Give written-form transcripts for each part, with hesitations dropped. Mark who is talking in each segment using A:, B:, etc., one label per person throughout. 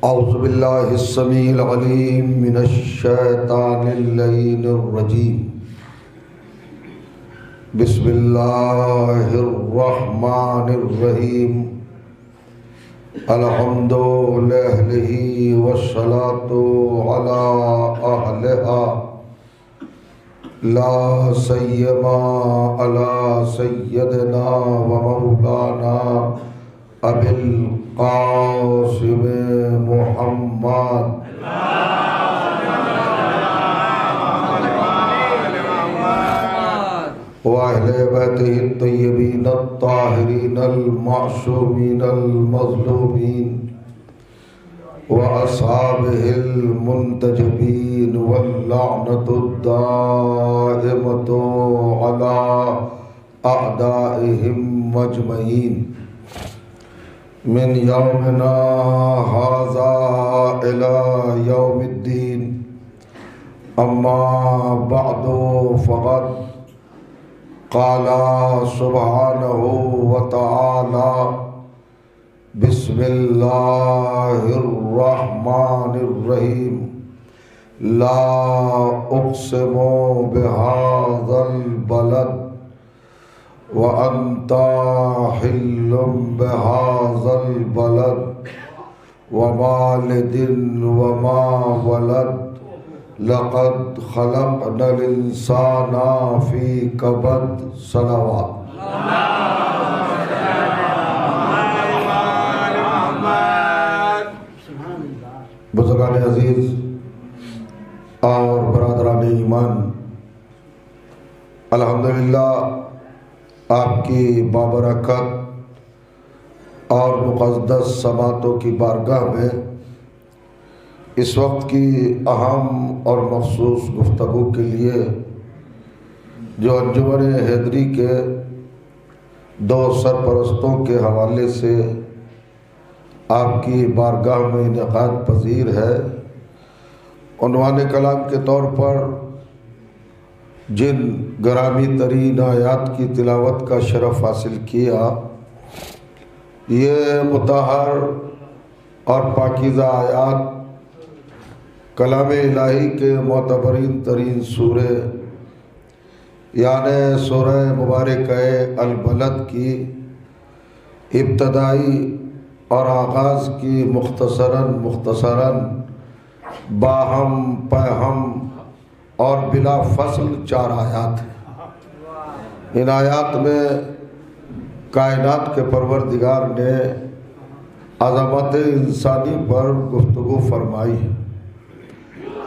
A: اعوذ باللہ السمیع العلیم من الشیطان اللعین الرجیم بسم اللہ الرحمن الرحیم الحمد للہ والصلاة علی اہلہا لا سیما علی سیدنا و مولانا ابی القاسم محمد وأهل بيته الطيبين الطاهرين المعصومين المظلومين وأصحابه المنتجبين واللعنة الدائمة على أعدائهم أجمعين من يومنا هذا إلى يوم الدين. أما بعد فقد قال سبحانه وتعالى بسم الله الرحمن الرحيم لا أقسم بهذا البلد وأنت حل بهذا البلد ووالد وما ولد لقد خلقنا الإنسان في كبد. صلوات. بزرگان عزیز اور برادران ایمان، الحمدللہ آپ کی بابرکت اور مقدس سماعتوں کی بارگاہ میں اس وقت کی اہم اور مخصوص گفتگو کے لیے جو انجمن حیدری کے دو سرپرستوں کے حوالے سے آپ کی بارگاہ میں انعقاد پذیر ہے، عنوان کلام کے طور پر جن گرامی ترین آیات کی تلاوت کا شرف حاصل کیا، یہ مطہر اور پاکیزہ آیات کلام الہی کے معتبرین ترین سورہ یعنی سورہ مبارکہ البلد کی ابتدائی اور آغاز کی مختصراً باہم پہم اور بلا فصل 4 آیات ہیں. ان آیات میں کائنات کے پروردگار نے عظمت انسانی پر گفتگو فرمائی ہے،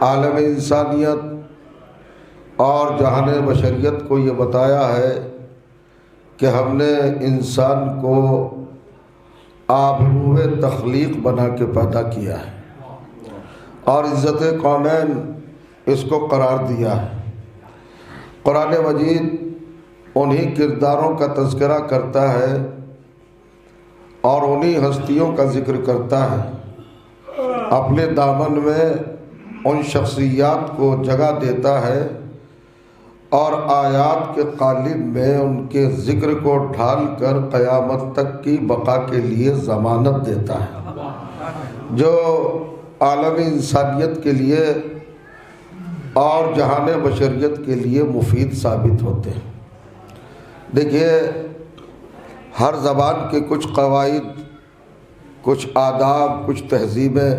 A: عالم انسانیت اور جہان بشریت کو یہ بتایا ہے کہ ہم نے انسان کو آبروئے تخلیق بنا کے پیدا کیا ہے اور عزت کونین اس کو قرار دیا ہے. قرآن مجید انہی کرداروں کا تذکرہ کرتا ہے اور انہی ہستیوں کا ذکر کرتا ہے، اپنے دامن میں ان شخصیات کو جگہ دیتا ہے اور آیات کے قالب میں ان کے ذکر کو ڈھال کر قیامت تک کی بقا کے لیے ضمانت دیتا ہے، جو عالم انسانیت کے لیے اور جہان بشریت کے لیے مفید ثابت ہوتے ہیں. دیکھیے، ہر زبان کے کچھ قواعد، کچھ آداب، کچھ تہذیبیں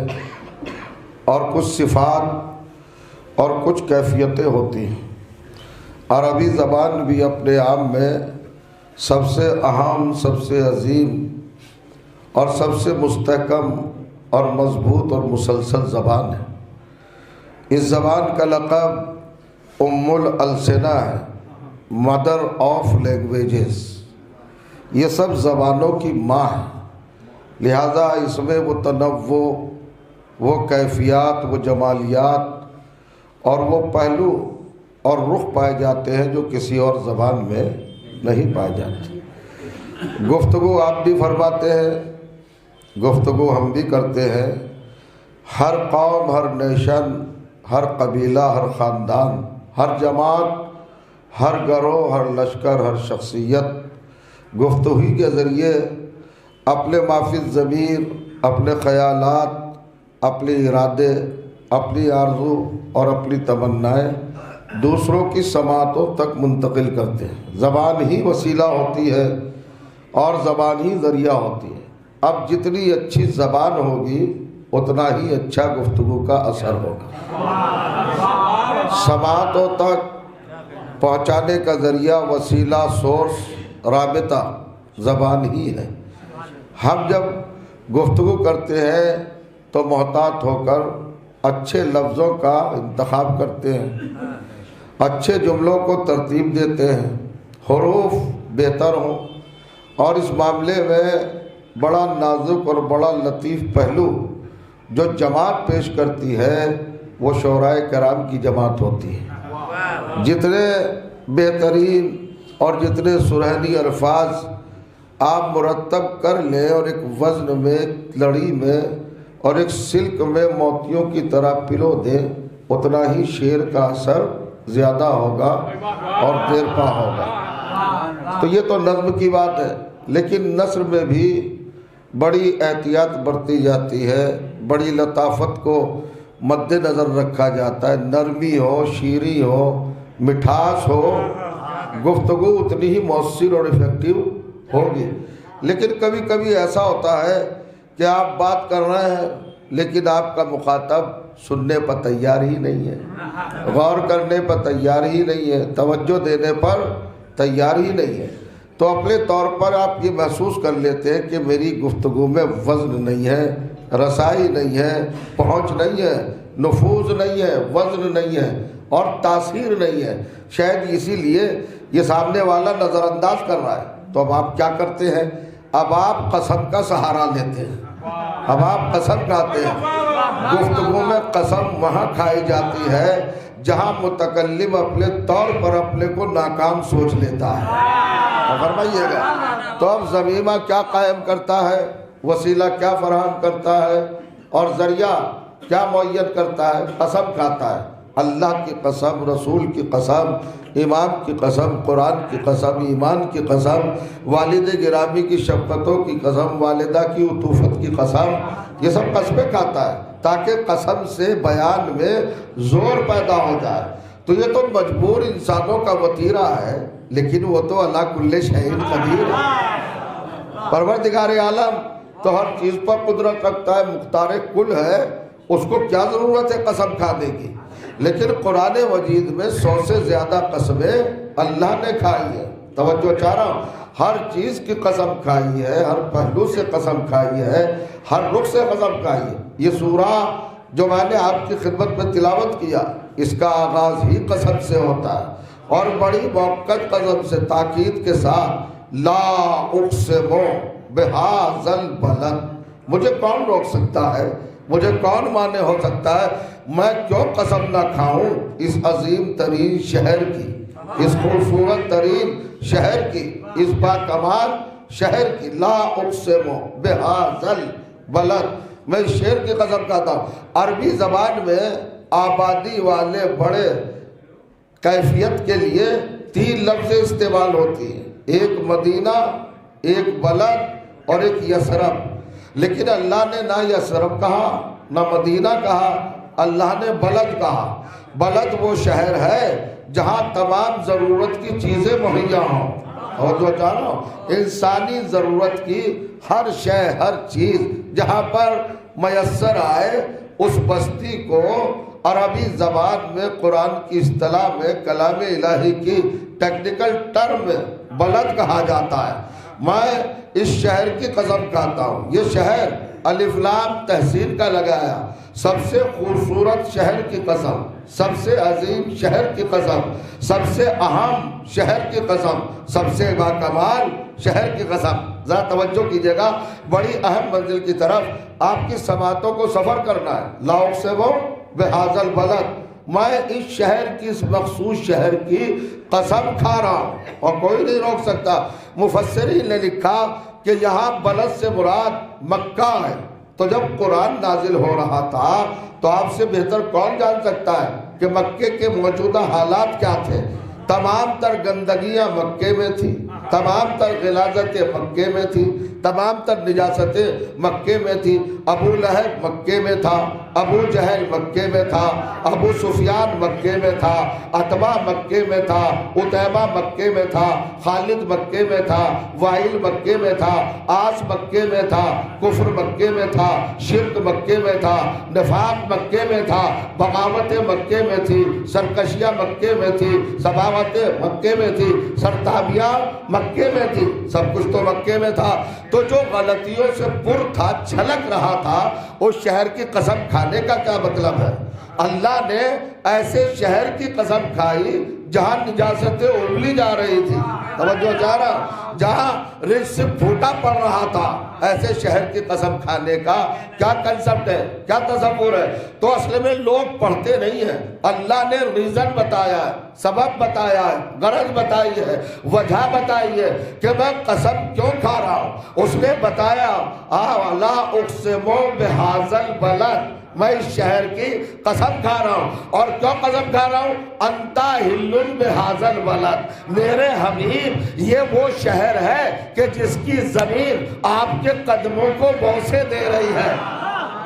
A: اور کچھ صفات اور کچھ کیفیتیں ہوتی ہیں. عربی زبان بھی اپنے آپ میں سب سے اہم، سب سے عظیم اور سب سے مستحکم اور مضبوط اور مسلسل زبان ہے. اس زبان کا لقب السنہ ہے، مدر آف لینگویجز. یہ سب زبانوں کی ماں ہے، لہذا اس میں وہ تنوع، وہ کیفیات، وہ جمالیات اور وہ پہلو اور رخ پائے جاتے ہیں جو کسی اور زبان میں نہیں پائے جاتے. گفتگو آپ بھی فرماتے ہیں، گفتگو ہم بھی کرتے ہیں. ہر قوم، ہر نیشن، ہر قبیلہ، ہر خاندان، ہر جماعت، ہر گروہ، ہر لشکر، ہر شخصیت گفتگو کے ذریعے اپنے مافی ضمیر، اپنے خیالات اپنے ارادے، اپنی آرزو اور اپنی تمنائیں دوسروں کی سماعتوں تک منتقل کرتے ہیں۔ زبان ہی وسیلہ ہوتی ہے اور زبان ہی ذریعہ ہوتی ہے۔ اب جتنی اچھی زبان ہوگی اتنا ہی اچھا گفتگو کا اثر ہوگا۔ سماعتوں تک پہنچانے کا ذریعہ، وسیلہ، سورس، رابطہ زبان ہی ہے۔ ہم جب گفتگو کرتے ہیں تو محتاط ہو کر اچھے لفظوں کا انتخاب کرتے ہیں، اچھے جملوں کو ترتیب دیتے ہیں، حروف بہتر ہوں، اور اس معاملے میں بڑا نازک اور بڑا لطیف پہلو جو جماعت پیش کرتی ہے وہ شعراء کرام کی جماعت ہوتی ہے۔ جتنے بہترین اور جتنے سرہنی الفاظ آپ مرتب کر لیں اور ایک وزن میں، ایک لڑی میں اور ایک سلک میں موتیوں کی طرح پلو دیں، اتنا ہی شعر کا اثر زیادہ ہوگا اور دیر پا ہوگا۔ تو یہ تو نظم کی بات ہے، لیکن نثر میں بھی بڑی احتیاط برتی جاتی ہے، بڑی لطافت کو مد نظر رکھا جاتا ہے۔ نرمی ہو، شیریں ہو، مٹھاس ہو، گفتگو اتنی ہی مؤثر اور افیکٹو ہوگی۔ لیکن کبھی کبھی ایسا ہوتا ہے کہ آپ بات کر رہے ہیں لیکن آپ کا مخاطب سننے پر تیار ہی نہیں ہے، غور کرنے پر تیار ہی نہیں ہے، توجہ دینے پر تیار ہی نہیں ہے۔ تو اپنے طور پر آپ یہ محسوس کر لیتے ہیں کہ میری گفتگو میں وزن نہیں ہے، رسائی نہیں ہے، پہنچ نہیں ہے، نفوذ نہیں ہے، وزن نہیں ہے اور تاثیر نہیں ہے۔ شاید اسی لیے یہ سامنے والا نظر انداز کر رہا ہے۔ تو اب آپ کیا کرتے ہیں؟ اب آپ قسم کا سہارا لیتے ہیں، اب آپ قسم کھاتے ہیں۔ گفتگو میں قسم وہاں کھائی جاتی ہے جہاں متکلم اپنے طور پر اپنے کو ناکام سوچ لیتا ہے۔ فرمائیے گا تو اب ضمیمہ کیا قائم کرتا ہے، وسیلہ کیا فراہم کرتا ہے اور ذریعہ کیا معین کرتا ہے؟ قسم کھاتا ہے۔ اللہ کی قسم، رسول کی قسم، امام کی قسم، قرآن کی قسم، ایمان کی قسم، والد گرامی کی شفقتوں کی قسم، والدہ کی عطوفت کی قسم، یہ سب قسمیں کھاتا ہے تاکہ قسم سے بیان میں زور پیدا ہو جائے۔ تو یہ تو مجبور انسانوں کا وتیرہ ہے، لیکن وہ تو اللہ کل شیء قدیر ہے۔ پروردگار عالم تو ہر چیز پر قدرت رکھتا ہے، مختار کل ہے، اس کو کیا ضرورت ہے قسم کھانے کی؟ لیکن قرآن مجید میں 100 سے زیادہ قسمیں اللہ نے کھائی ہے۔ توجہ چاہ رہا ہوں، ہر چیز کی قسم کھائی ہے، ہر پہلو سے قسم کھائی ہے، ہر رخ سے قسم کھائی ہے۔ یہ سورہ جو میں نے آپ کی خدمت میں تلاوت کیا، اس کا آغاز ہی قسم سے ہوتا ہے اور بڑی موقت قسم سے، تاکید کے ساتھ، لا اقسم بہذا البلد۔ مجھے کون روک سکتا ہے؟ مجھے کون مانے ہو سکتا ہے؟ میں کیوں قسم نہ کھاؤں اس عظیم ترین شہر کی، اس خوبصورت ترین شہر کی، اس باکمال شہر کی۔ لا اقسم بہذا البلد، میں اس شہر کی قسم کھاتا ہوں۔ عربی زبان میں آبادی والے بڑے کیفیت کے لیے 3 لفظ استعمال ہوتی ہیں، ایک مدینہ، ایک بلد اور ایک یثرب۔ لیکن اللہ نے نہ یثرب کہا نہ مدینہ کہا، اللہ نے بلد کہا۔ بلد وہ شہر ہے جہاں تمام ضرورت کی چیزیں مہیا ہوں، اور جو جانو انسانی ضرورت کی ہر شے، ہر چیز جہاں پر میسر آئے، اس بستی کو عربی زبان میں، قرآن کی اصطلاح میں، کلام الہی کی ٹیکنیکل ٹرم میں بلد کہا جاتا ہے۔ میں اس شہر کی قسم کھاتا ہوں، یہ شہر الف لام تحسین کا لگایا، سب سے خوبصورت شہر کی قسم، سب سے عظیم شہر کی قسم، سب سے اہم شہر کی قسم، سب سے باکمال شہر کی قسم۔ ذرا توجہ کیجیے گا، بڑی اہم منزل کی طرف آپ کی سماعتوں کو سفر کرنا ہے۔ لا اقسم بہذا البلد، میں اس شہر کی، اس مخصوص شہر کی قسم کھا رہا ہوں اور کوئی نہیں روک سکتا۔ مفسرین نے لکھا کہ یہاں بلد سے مراد مکہ ہے۔ تو جب قرآن نازل ہو رہا تھا تو آپ سے بہتر کون جان سکتا ہے کہ مکے کے موجودہ حالات کیا تھے؟ تمام تر گندگیاں مکے میں تھی، تمام تر غلاظتیں مکے میں تھی، تمام تر نجاستیں مکے میں تھی۔ ابو لہب مکے میں تھا، ابو جہل مکے میں تھا، ابو سفیان مکے میں تھا، عتبہ مکے میں تھا، عتیبہ مکے میں تھا، خالد مکے میں تھا، وائل مکے میں تھا، آس مکے میں تھا، کفر مکے میں تھا، شرک مکے میں تھا، نفاق مکے میں تھا، بغاوتیں مکے میں تھی، سرکشیاں مکے میں تھی، سباوتیں مکے میں تھی، سرتابیاں مکے میں تھی، سب کچھ تو مکے میں تھا۔ تو جو غلطیوں سے پر تھا، چھلک رہا تھا، اس شہر کی قسم کھانے کا کیا مطلب ہے؟ اللہ نے ایسے شہر کی قسم کھائی جہاں نجاستیں اگلی جا رہی تھی، توجہ جا رہا، جہاں رزق پھوٹا پڑ رہا تھا، ایسے شہر کی قسم کھانے کا کیا کنسپٹ ہے، کیا تصور ہے؟ تو اصل میں لوگ پڑھتے نہیں ہیں۔ اللہ نے ریزن بتایا ہے، سبب بتایا ہے، غرض بتائی ہے، وجہ بتائی ہے کہ میں قسم کیوں کھا رہا ہوں۔ اس نے بتایا لا اقسم بہذا البلد، میں اس شہر کی قسم کھا رہا ہوں۔ اور کیوں قسم کھا رہا ہوں؟ انت حل بہذا البلد، میرے حبیب یہ وہ شہر ہے کہ جس کی زمین آپ کے قدموں کو بوسے دے رہی ہے۔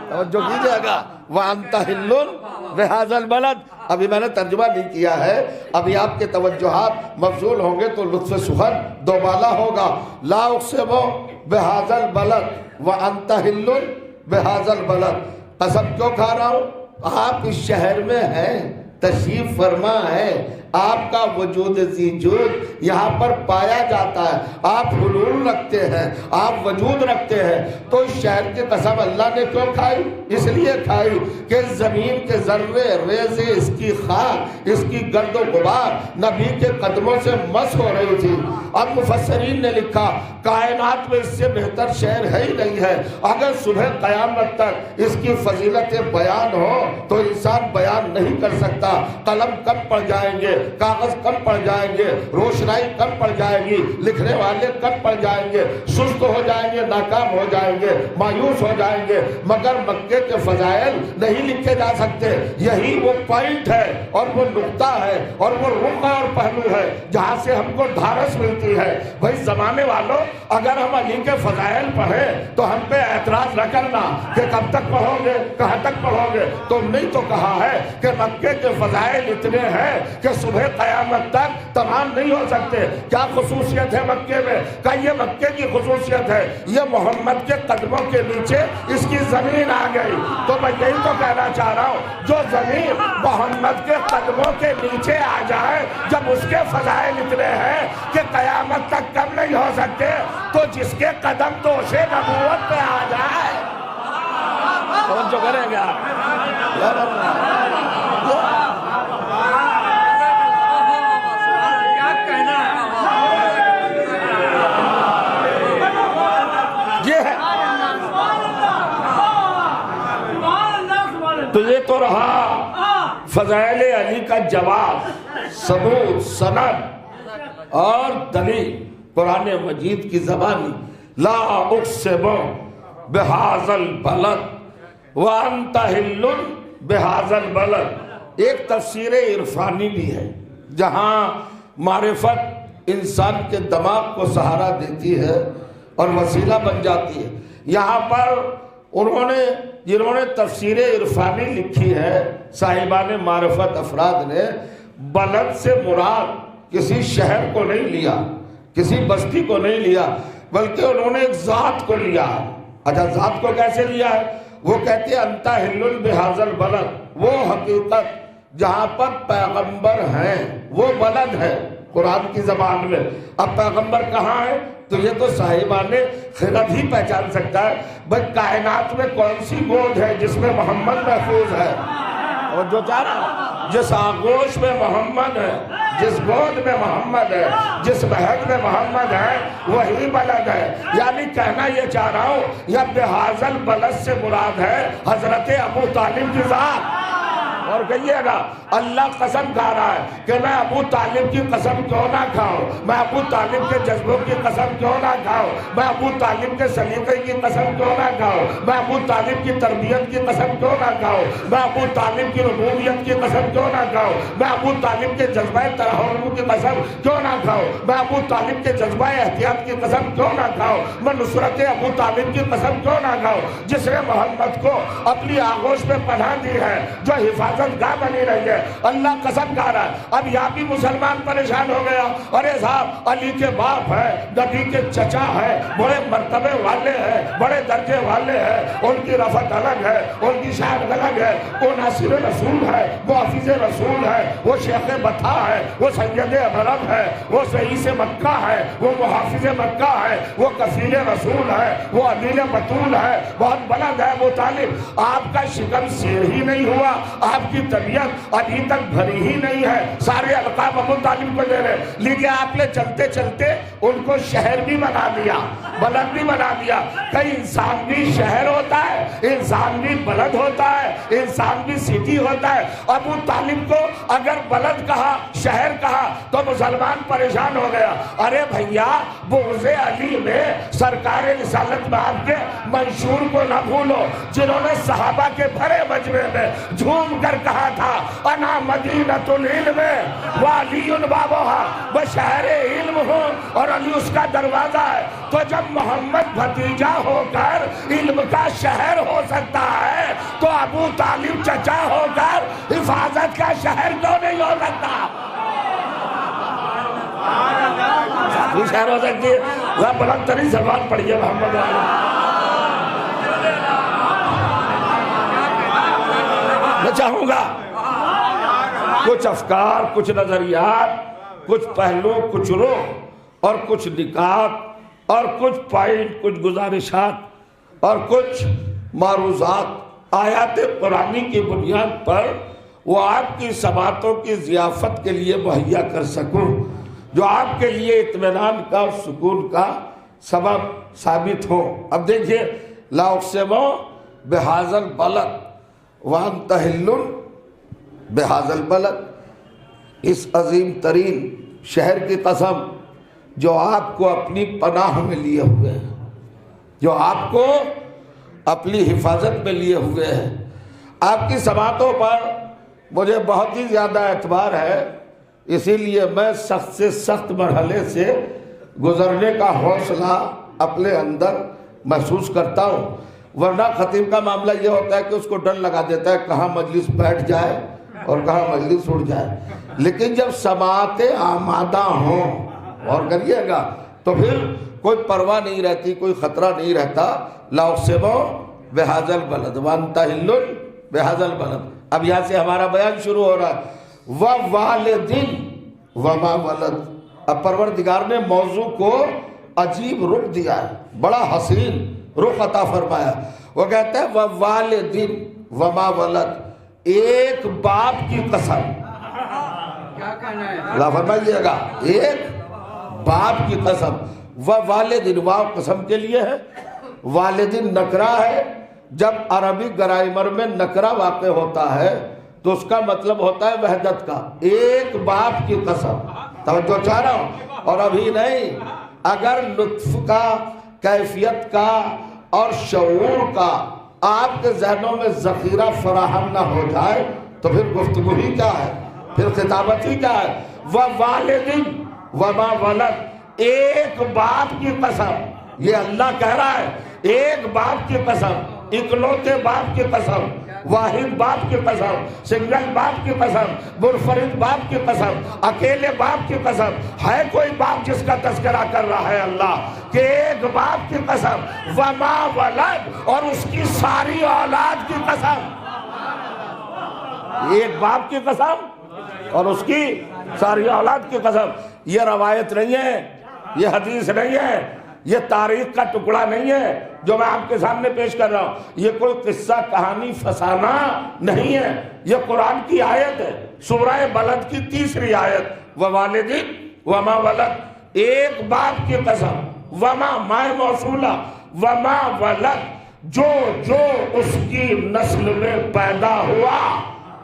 A: توجہ کیجئے گا، وَأَنْتَ حِلٌّ بِهَذَا الْبَلَدِ۔ ابھی میں نے ترجمہ نہیں کیا ہے، ابھی آپ کے توجہات مبذول ہوں گے تو لطف سخن دوبالا ہوگا۔ لا اقسم بہذا البلد وَأَنْتَ حِلٌّ بِهَذَا الْبَلَدِ، قسم کیوں کھا رہا ہوں؟ آپ اس شہر میں ہیں، تشریف فرما ہے، آپ کا وجود ذیجود یہاں پر پایا جاتا ہے، آپ حلول رکھتے ہیں، آپ وجود رکھتے ہیں۔ تو اس شہر کی قسم اللہ نے کیوں کھائی؟ اس لیے کھائی کہ زمین کے ذرے ریزے، اس کی خاک، اس کی گرد و غبار نبی کے قدموں سے مس ہو رہی تھی۔ اب مفسرین نے لکھا کائنات میں اس سے بہتر شہر ہے ہی نہیں ہے۔ اگر صبح قیامت تک اس کی فضیلتیں بیان ہو تو انسان بیان نہیں کر سکتا۔ قلم کم پڑ جائیں گے، کاغذ کم پڑ جائیں گے، روشنائی کم پڑ جائے گی، لکھنے والے کم پڑ جائیں گے، سست ہو جائیں گے، ناکام ہو جائیں گے، مایوس ہو جائیں گے، مگر مکے کے فضائل نہیں لکھے جا سکتے۔ یہی وہ پوائنٹ ہے اور وہ نقطہ ہے اور وہ رخ اور پہلو ہے جہاں سے ہم کو ڈھارس ملتی ہے۔ بھائی زمانے والوں، اگر ہم علی کے فضائل پڑھیں تو ہم پہ اعتراض نہ کرنا کہ کب تک پڑھو گے، کہاں تک پڑھو گے۔ تم نہیں تو کہا ہے کہ مکے کے فضائل اتنے ہیں کہ صبح قیامت تک تمام نہیں ہو سکتے۔ کیا خصوصیت ہے مکے میں؟ کہ یہ مکے کی خصوصیت ہے، یہ محمد کے قدموں کے نیچے اس کی زمین آ گئی۔ تو میں یہی تو کہنا چاہ رہا ہوں، جو زمین محمد کے قدموں کے نیچے آ جائے، جب اس کے فضائل اتنے ہیں کہ قیامت تک کم نہیں ہو سکتے، تو جس کے قدم دوش نبوت پہ آ جائے، توجہ کریں گے آپ؟ تو یہ تو رہا فضائل علی کا جواب، ثبوت، سند اور دلیل قرآن مجید کی زبانی۔ لا اقسم بہذا البلد وانت حل بہذا البلد، ایک تفسیر عرفانی بھی ہے جہاں معرفت انسان کے دماغ کو سہارا دیتی ہے اور وسیلہ بن جاتی ہے۔ یہاں پر جنہوں نے تفسیر عرفانی لکھی ہے، صاحبان معرفت افراد نے، بلد سے مراد کسی شہر کو نہیں لیا، کسی بستی کو نہیں لیا، بلکہ انہوں نے ایک ذات کو لیا ہے۔ اچھا، ذات کو کیسے لیا ہے؟ وہ کہتے ہیں انت حل بہذا البلد، وہ حقیقت جہاں پر پیغمبر ہیں، وہ بلد ہے قرآن کی زبان میں۔ اب پیغمبر کہاں ہے؟ تو یہ تو صاحبان خرد ہی پہچان سکتا ہے۔ بھئی کائنات میں کون سی گود ہے جس میں محمد محفوظ ہے؟ اور جو چاہ رہا، جس آغوش میں محمد ہے، جس گود میں محمد ہے، جس مہد میں محمد ہے، وہی بلد ہے۔ یعنی کہنا یہ چاہ رہا ہوں، یا بہذا البلد سے مراد ہے حضرت ابو طالب کی ذات۔ اور کہیے گا اللہ قسم کھا رہا ہے کہ میں ابو طالب کی قسم کیوں نہ کھاؤں، میں ابو طالب کے جذبوں کی قسم کیوں نہ کھاؤں، میں ابو طالب کے سلیقے کی قسم کیوں نہ کھاؤں، میں ابو طالب کی تربیت کی قسم کیوں نہ کھاؤں، میں ابو طالب کی ربوبیت کی قسم کیوں نہ کھاؤں، میں ابو طالب کے جذبہ ترحم کی قسم کیوں نہ کھاؤں، میں ابو طالب کے جذبہ احتیاط کی قسم کیوں نہ کھاؤں، میں نصرت ابو طالب کی قسم کیوں نہ کھاؤں، جس نے محمد کو اپنی آغوش میں پناہ دی ہے، جو حفاظت گاہ بنی رہی ہے۔ اللہ قسم کھا رہا ہے۔ اب یہاں بھی مسلمان پریشان ہو گیا، ارے صاحب علی کے باپ ہے، نبی کے چچا ہے، بڑے مرتبے والے ہیں، بڑے درجے والے ہیں، ان کی رفعت الگ ہے، ان کی شان الگ ہے، وہ ناصر رسول ہے، وہ حافظ رسول ہے، وہ شیخ بطا ہے، وہ سید عرب ہے، وہ رئیس مکہ ہے، وہ محافظ مکہ ہے، وہ کفیل رسول ہے، وہ علیل بطول ہے، بہت بلند ہے ابو طالب۔ آپ کا شکم سیر ہی نہیں ہوا، آپ کی طبیعت ابھی تک بھری ہی نہیں ہے، سارے القاب ابو طالب کو دے رہے، لیکن آپ نے چلتے چلتے ان کو شہر بھی بنا دیا، بلد بھی بنا دیا۔ کئی انسان بھی شہر ہوتا ہے، انسان بھی بلد ہوتا ہے، انسان بھی سٹی ہوتا ہے۔ ابو طالب کو اگر بلد کہا، شہر کہا تو مسلمان پریشان ہو گیا۔ ارے بھیا بغض علی میں سرکار رسالت میں آپ کے منشور کو نہ بھولو، جنہوں نے صحابہ کے بھرے مجمع میں جھوم کر کہا تھا انا مدینۃ العلم وعلی بابها، میں شہر علم ہوں اور علی اس کا دروازہ ہے۔ تو جب محمد بھتیجا ہو کر علم کا شہر ہو سکتا ہے تو ابو طالب چچا ہو کر حفاظت کا شہر کیوں نہیں ہو سکتا؟ شہر ہو سکتی ہے۔ وہ بلند ترین زبان پڑھیے محمد میں چاہوں گا کچھ افکار، کچھ نظریات، کچھ پہلو، کچھ رخ اور کچھ نکات اور کچھ پوائنٹ، کچھ گزارشات اور کچھ معروضات آیات قرآنی کی بنیاد پر وہ آپ کی سماعتوں کی ضیافت کے لیے مہیا کر سکوں، جو آپ کے لیے اطمینان کا اور سکون کا سبب ثابت ہو۔ اب دیکھیے لا اقسم بہذا البلد وانت حل بہذا البلد، اس عظیم ترین شہر کی قسم جو آپ کو اپنی پناہ میں لیے ہوئے ہیں، جو آپ کو اپنی حفاظت میں لیے ہوئے ہیں۔ آپ کی سماعتوں پر مجھے بہت ہی زیادہ اعتبار ہے، اسی لیے میں سخت سے سخت مرحلے سے گزرنے کا حوصلہ اپنے اندر محسوس کرتا ہوں، ورنہ خطیب کا معاملہ یہ ہوتا ہے کہ اس کو ڈر لگا دیتا ہے کہاں مجلس بیٹھ جائے اور کہاں مجلس اڑ جائے۔ لیکن جب سماعتیں آمادہ ہوں اور کریے گا تو پھر کوئی پرواہ نہیں رہتی، کوئی خطرہ نہیں رہتا۔ لا اقسم بہذا البلد وانت حل بہذا البلد۔ اب یہاں سے ہمارا بیان شروع ہو رہا ہے۔ ووالد وما ولد، اب پروردگار نے موضوع کو عجیب رخ دیا ہے، بڑا حسین رخ عطا فرمایا۔ وہ کہتا ہے ووالد وما ولد، ایک باپ کی قسم۔ اللہ فرمائیے گا ایک باپ کی قسم۔ ووالد، واو قسم کے لیے ہے، والدین نکرہ ہے۔ جب عربی گرامر میں نکرہ واقع ہوتا ہے تو اس کا مطلب ہوتا ہے وحدت کا، ایک باپ کی قسم۔ توجہ چاہ رہا ہوں، اور ابھی نہیں، اگر لطف کا، کیفیت کا اور شعور کا آپ کے ذہنوں میں ذخیرہ فراہم نہ ہو جائے تو پھر گفتگو ہی کیا ہے، پھر خطابت ہی کیا ہے۔ ووالد وما ولد، ایک باپ کی قسم، یہ اللہ کہہ رہا ہے، ایک باپ کی قسم، اکلوتے باپ کی قسم، واحد باپ کی قسم، سنگل باپ کی قسم، منفرد باپ کی قسم، اکیلے باپ کی قسم۔ ہے کوئی باپ جس کا تذکرہ کر رہا ہے اللہ کہ ایک باپ کی قسم، وما ولد، اور اس کی ساری اولاد کی قسم۔ ایک باپ کی قسم اور اس کی ساری اولاد کی قسم۔ یہ روایت نہیں ہے، یہ حدیث نہیں ہے، یہ تاریخ کا ٹکڑا نہیں ہے جو میں آپ کے سامنے پیش کر رہا ہوں، یہ کوئی قصہ کہانی فسانہ نہیں ہے، یہ قرآن کی آیت ہے، سورہ بلد کی 3 آیت۔ ووالد وما ولد، ایک باپ کی قسم، وما مائے موصولہ، وما ولد، جو جو اس کی نسل میں پیدا ہوا،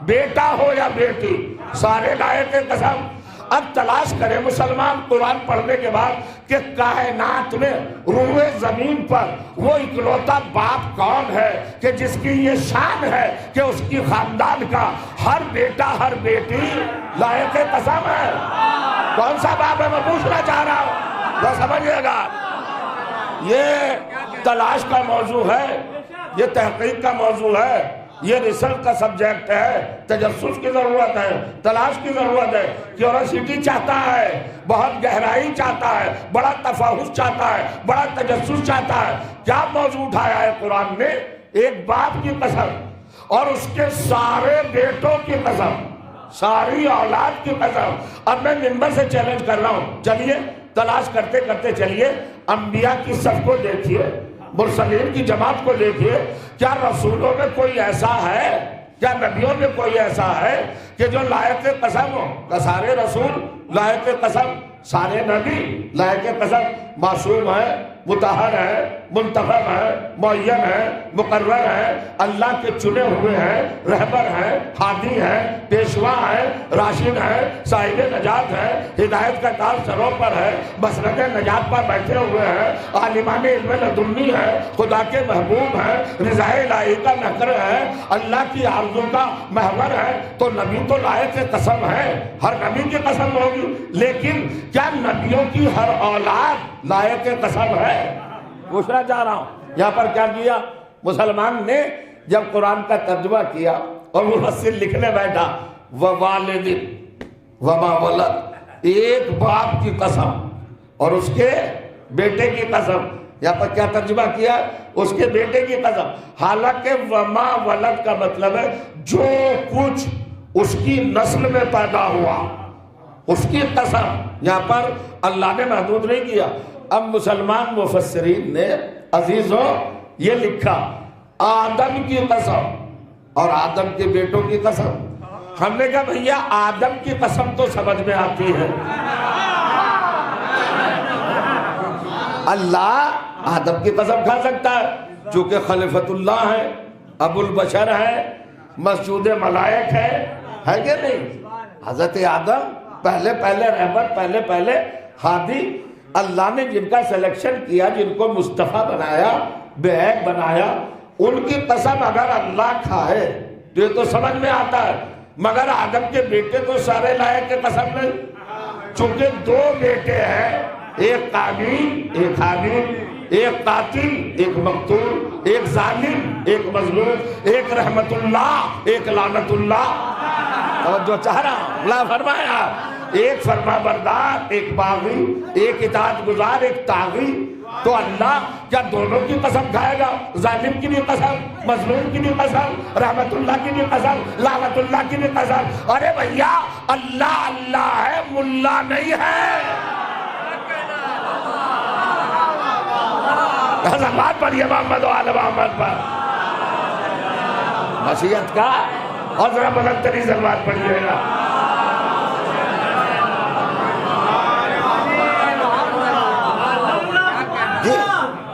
A: بیٹا ہو یا بیٹی، سارے لائے تھے قسم۔ اب تلاش کرے مسلمان قرآن پڑھنے کے بعد کہ کائنات میں روئے زمین پر وہ اکلوتا باپ کون ہے کہ جس کی یہ شان ہے کہ اس کی خاندان کا ہر بیٹا ہر بیٹی لائق قسم ہے۔ کون سا باپ ہے میں پوچھنا چاہ رہا ہوں، وہ سمجھئے گا۔ یہ تلاش کا موضوع ہے، یہ تحقیق کا موضوع ہے، یہ ریسرچ کا سبجیکٹ ہے، تجسس کی ضرورت ہے، تلاش کی ضرورت ہے۔ کیوریسٹی چاہتا ہے، بہت گہرائی چاہتا ہے، بڑا تفحص چاہتا ہے، بڑا تجسس چاہتا ہے۔ کیا موضوع اٹھایا ہے قرآن نے؟ ایک باپ کی قسم اور اس کے سارے بیٹوں کی قسم، ساری اولاد کی قسم۔ اب میں منبر سے چیلنج کر رہا ہوں، چلیے تلاش کرتے کرتے چلیے، انبیاء کی صف کو دیکھیے، مرسلین کی جماعت کو دیکھیے۔ کیا رسولوں میں کوئی ایسا ہے، کیا نبیوں میں کوئی ایسا ہے کہ جو لائق قسم ہو؟ کہ سارے رسول لائق قسم، سارے نبی لائق قسم، معصوم ہے، مطہر ہے، منتخب ہے، معین ہے، مقرر ہے، اللہ کے چنے ہوئے ہیں، رہبر ہیں، ہادی ہیں، پیشوا ہیں، راشد ہیں، صاحب نجات ہیں، ہدایت کا تاج سروں پر ہے، مسند نجات پر بیٹھے ہوئے ہیں، عالمان علم لدنی ہے، خدا کے محبوب ہیں، رضا الہی کا نکر ہے، اللہ کی آرزو کا محور ہے۔ تو نبی تو لائق قسم ہے، ہر نبی کی قسم ہوگی، لیکن کیا نبیوں کی ہر اولاد لائق قسم ہے؟ پوچھنا چاہ رہا ہوں۔ یہاں پر کیا کیا مسلمان نے؟ جب قرآن کا ترجمہ کیا اور مفسر لکھنے بیٹھا ووالد وما ولد، ایک باپ کی قسم اور اس کے بیٹے کی قسم۔ یہاں پر کیا ترجمہ کیا؟ اس کے بیٹے کی قسم، حالانکہ وما ولد کا مطلب ہے جو کچھ اس کی نسل میں پیدا ہوا اس کی قسم۔ یہاں پر اللہ نے محدود نہیں کیا۔ اب مسلمان مفسرین نے عزیزوں یہ لکھا آدم کی قسم اور آدم کے بیٹوں کی قسم۔ ہم نے کہا بھیا آدم کی قسم تو سمجھ میں آتی ہے، اللہ آدم کی قسم کھا سکتا ہے چونکہ خلیفۃ اللہ ہے، ابو البشر ہے، مسجود ملائک ہے کہ نہیں؟ حضرت آدم پہلے رہبر، پہلے ہادی، اللہ نے جن کا سلیکشن کیا، جن کو مصطفیٰ بنایا، بیگ بنایا، ان کی قسم اگر اللہ کھائے تو یہ تو سمجھ میں آتا ہے، مگر آدم کے بیٹے تو سارے لائق کے قسم نہیں، چونکہ دو بیٹے ہیں، ایک قابیل ایک حابیل، ایک قاتل ایک مقتول، ایک ظالم ایک مظلوم، ایک رحمت اللہ ایک لعنت اللہ۔ اور جو چاہ رہا ہوں اللہ فرمایا ایک فرما بردار ایک باغی، ایک اطاعت گزار ایک طاغی۔ تو اللہ کیا دونوں کی قسم کھائے گا؟ ظالم کی بھی قسم، مظلوم کی بھی قسم، رحمت اللہ کی بھی قسم، لعنت اللہ کی بھی قسم۔ ارے بھیا اللہ اللہ ہے، ملا نہیں ہے۔ بات پڑھیے محمد و آل محمد پر نصیحت کا، اور ذرا بلند ترین سلوات پڑھیے گا۔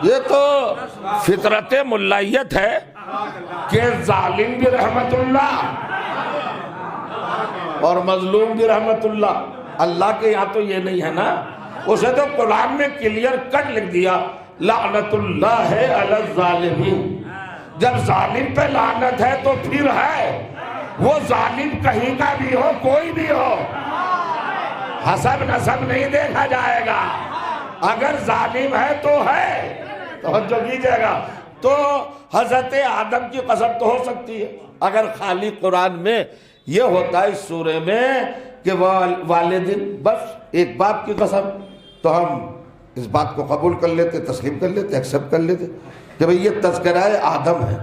A: یہ تو فطرت ملائیت ہے کہ ظالم بھی رحمت اللہ اور مظلوم بھی رحمت اللہ۔ اللہ کے یہاں تو یہ نہیں ہے نا، اسے تو قرآن میں کلیئر کٹ لکھ دیا لعنت اللہ علی الظالمین۔ جب ظالم پہ لعنت ہے تو پھر ہے، وہ ظالم کہیں کا بھی ہو، کوئی بھی ہو، حسب نسب نہیں دیکھا جائے گا، اگر ظالم ہے تو ہے، توجہ کیجئے گا۔ تو حضرت آدم کی قسم تو ہو سکتی ہے، اگر خالی قرآن میں یہ ہوتا ہے اس سورے میں کہ والدین، بس ایک باپ کی قسم، تو ہم اس بات کو قبول کر لیتے، تسلیم کر لیتے، ایکسپٹ کر لیتے کہ بھئی یہ تذکرہ آدم ہے،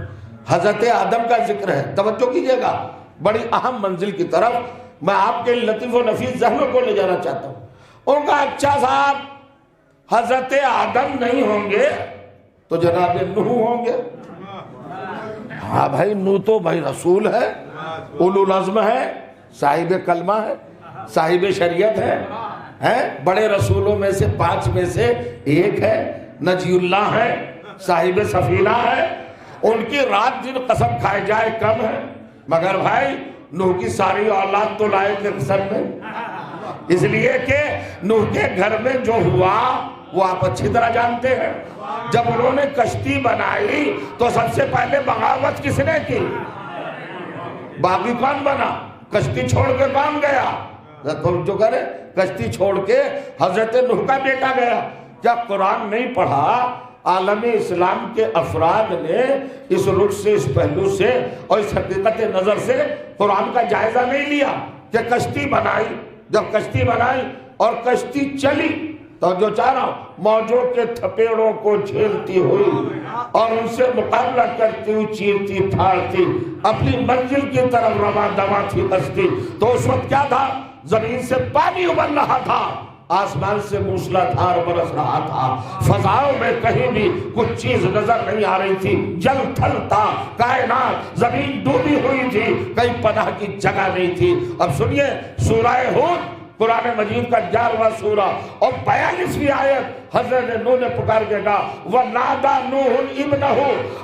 A: حضرت آدم کا ذکر ہے۔ توجہ کیجئے گا، بڑی اہم منزل کی طرف میں آپ کے لطیف و نفیس ذہنوں کو لے جانا چاہتا ہوں۔ ان کا اچھا صاحب حضرت آدم نہیں ہوں گے تو جناب نوح ہوں گے۔ ہاں بھائی نوح تو بھائی رسول ہے، اولو العزم ہے، صاحب کلمہ ہے، صاحب شریعت ہے، بڑے رسولوں میں سے 5 میں سے ایک ہے، نجی اللہ ہے، صاحب سفینہ ہے۔ ان کی رات دن قسم کھائے جائے کم ہے، مگر بھائی
B: نوح کی ساری اولاد تو لائے تھے سر میں، اس لیے کہ نوح کے گھر میں جو ہوا وہ آپ اچھی طرح جانتے ہیں۔ جب انہوں نے کشتی بنائی تو سب سے پہلے بغاوت کس نے کی؟ باقی کون بنا؟ کشتی چھوڑ کے کون گیا؟ جو کرے کشتی چھوڑ کے حضرت نوح کا بیٹا گیا۔ کیا قرآن نہیں پڑھا؟ عالم اسلام کے افراد نے اس رخ سے، اس پہلو سے اور اس حقیقت نظر سے قرآن کا جائزہ نہیں لیا کہ کشتی بنائی، جب کشتی بنائی اور کشتی چلی تو جو چاہ رہا ہوں موجوں کے تھپیڑوں کو جھیلتی ہوئی اور ان سے مقابلہ کرتی ہوئی چیرتی پھاڑتی اپنی منزل کی طرف رواں دواں تھی کشتی، تو اس وقت کیا تھا؟ زمین سے پانی ابل رہا تھا، آسمان سے موسلا دھار برس رہا تھا، فضاؤں میں کہیں بھی کچھ چیز نظر نہیں آ رہی تھی، جل تھل تھا، کائنات، زمین ڈوبی ہوئی تھی، کہیں پناہ کی جگہ نہیں تھی۔ اب سنیے سورہ ہود، قرآن مجید کا 11واں سورہ اور 42ویں آیت، حضرت نوح نے پکار کے کہا وَنَادَى نُوحٌ ابْنَهُ،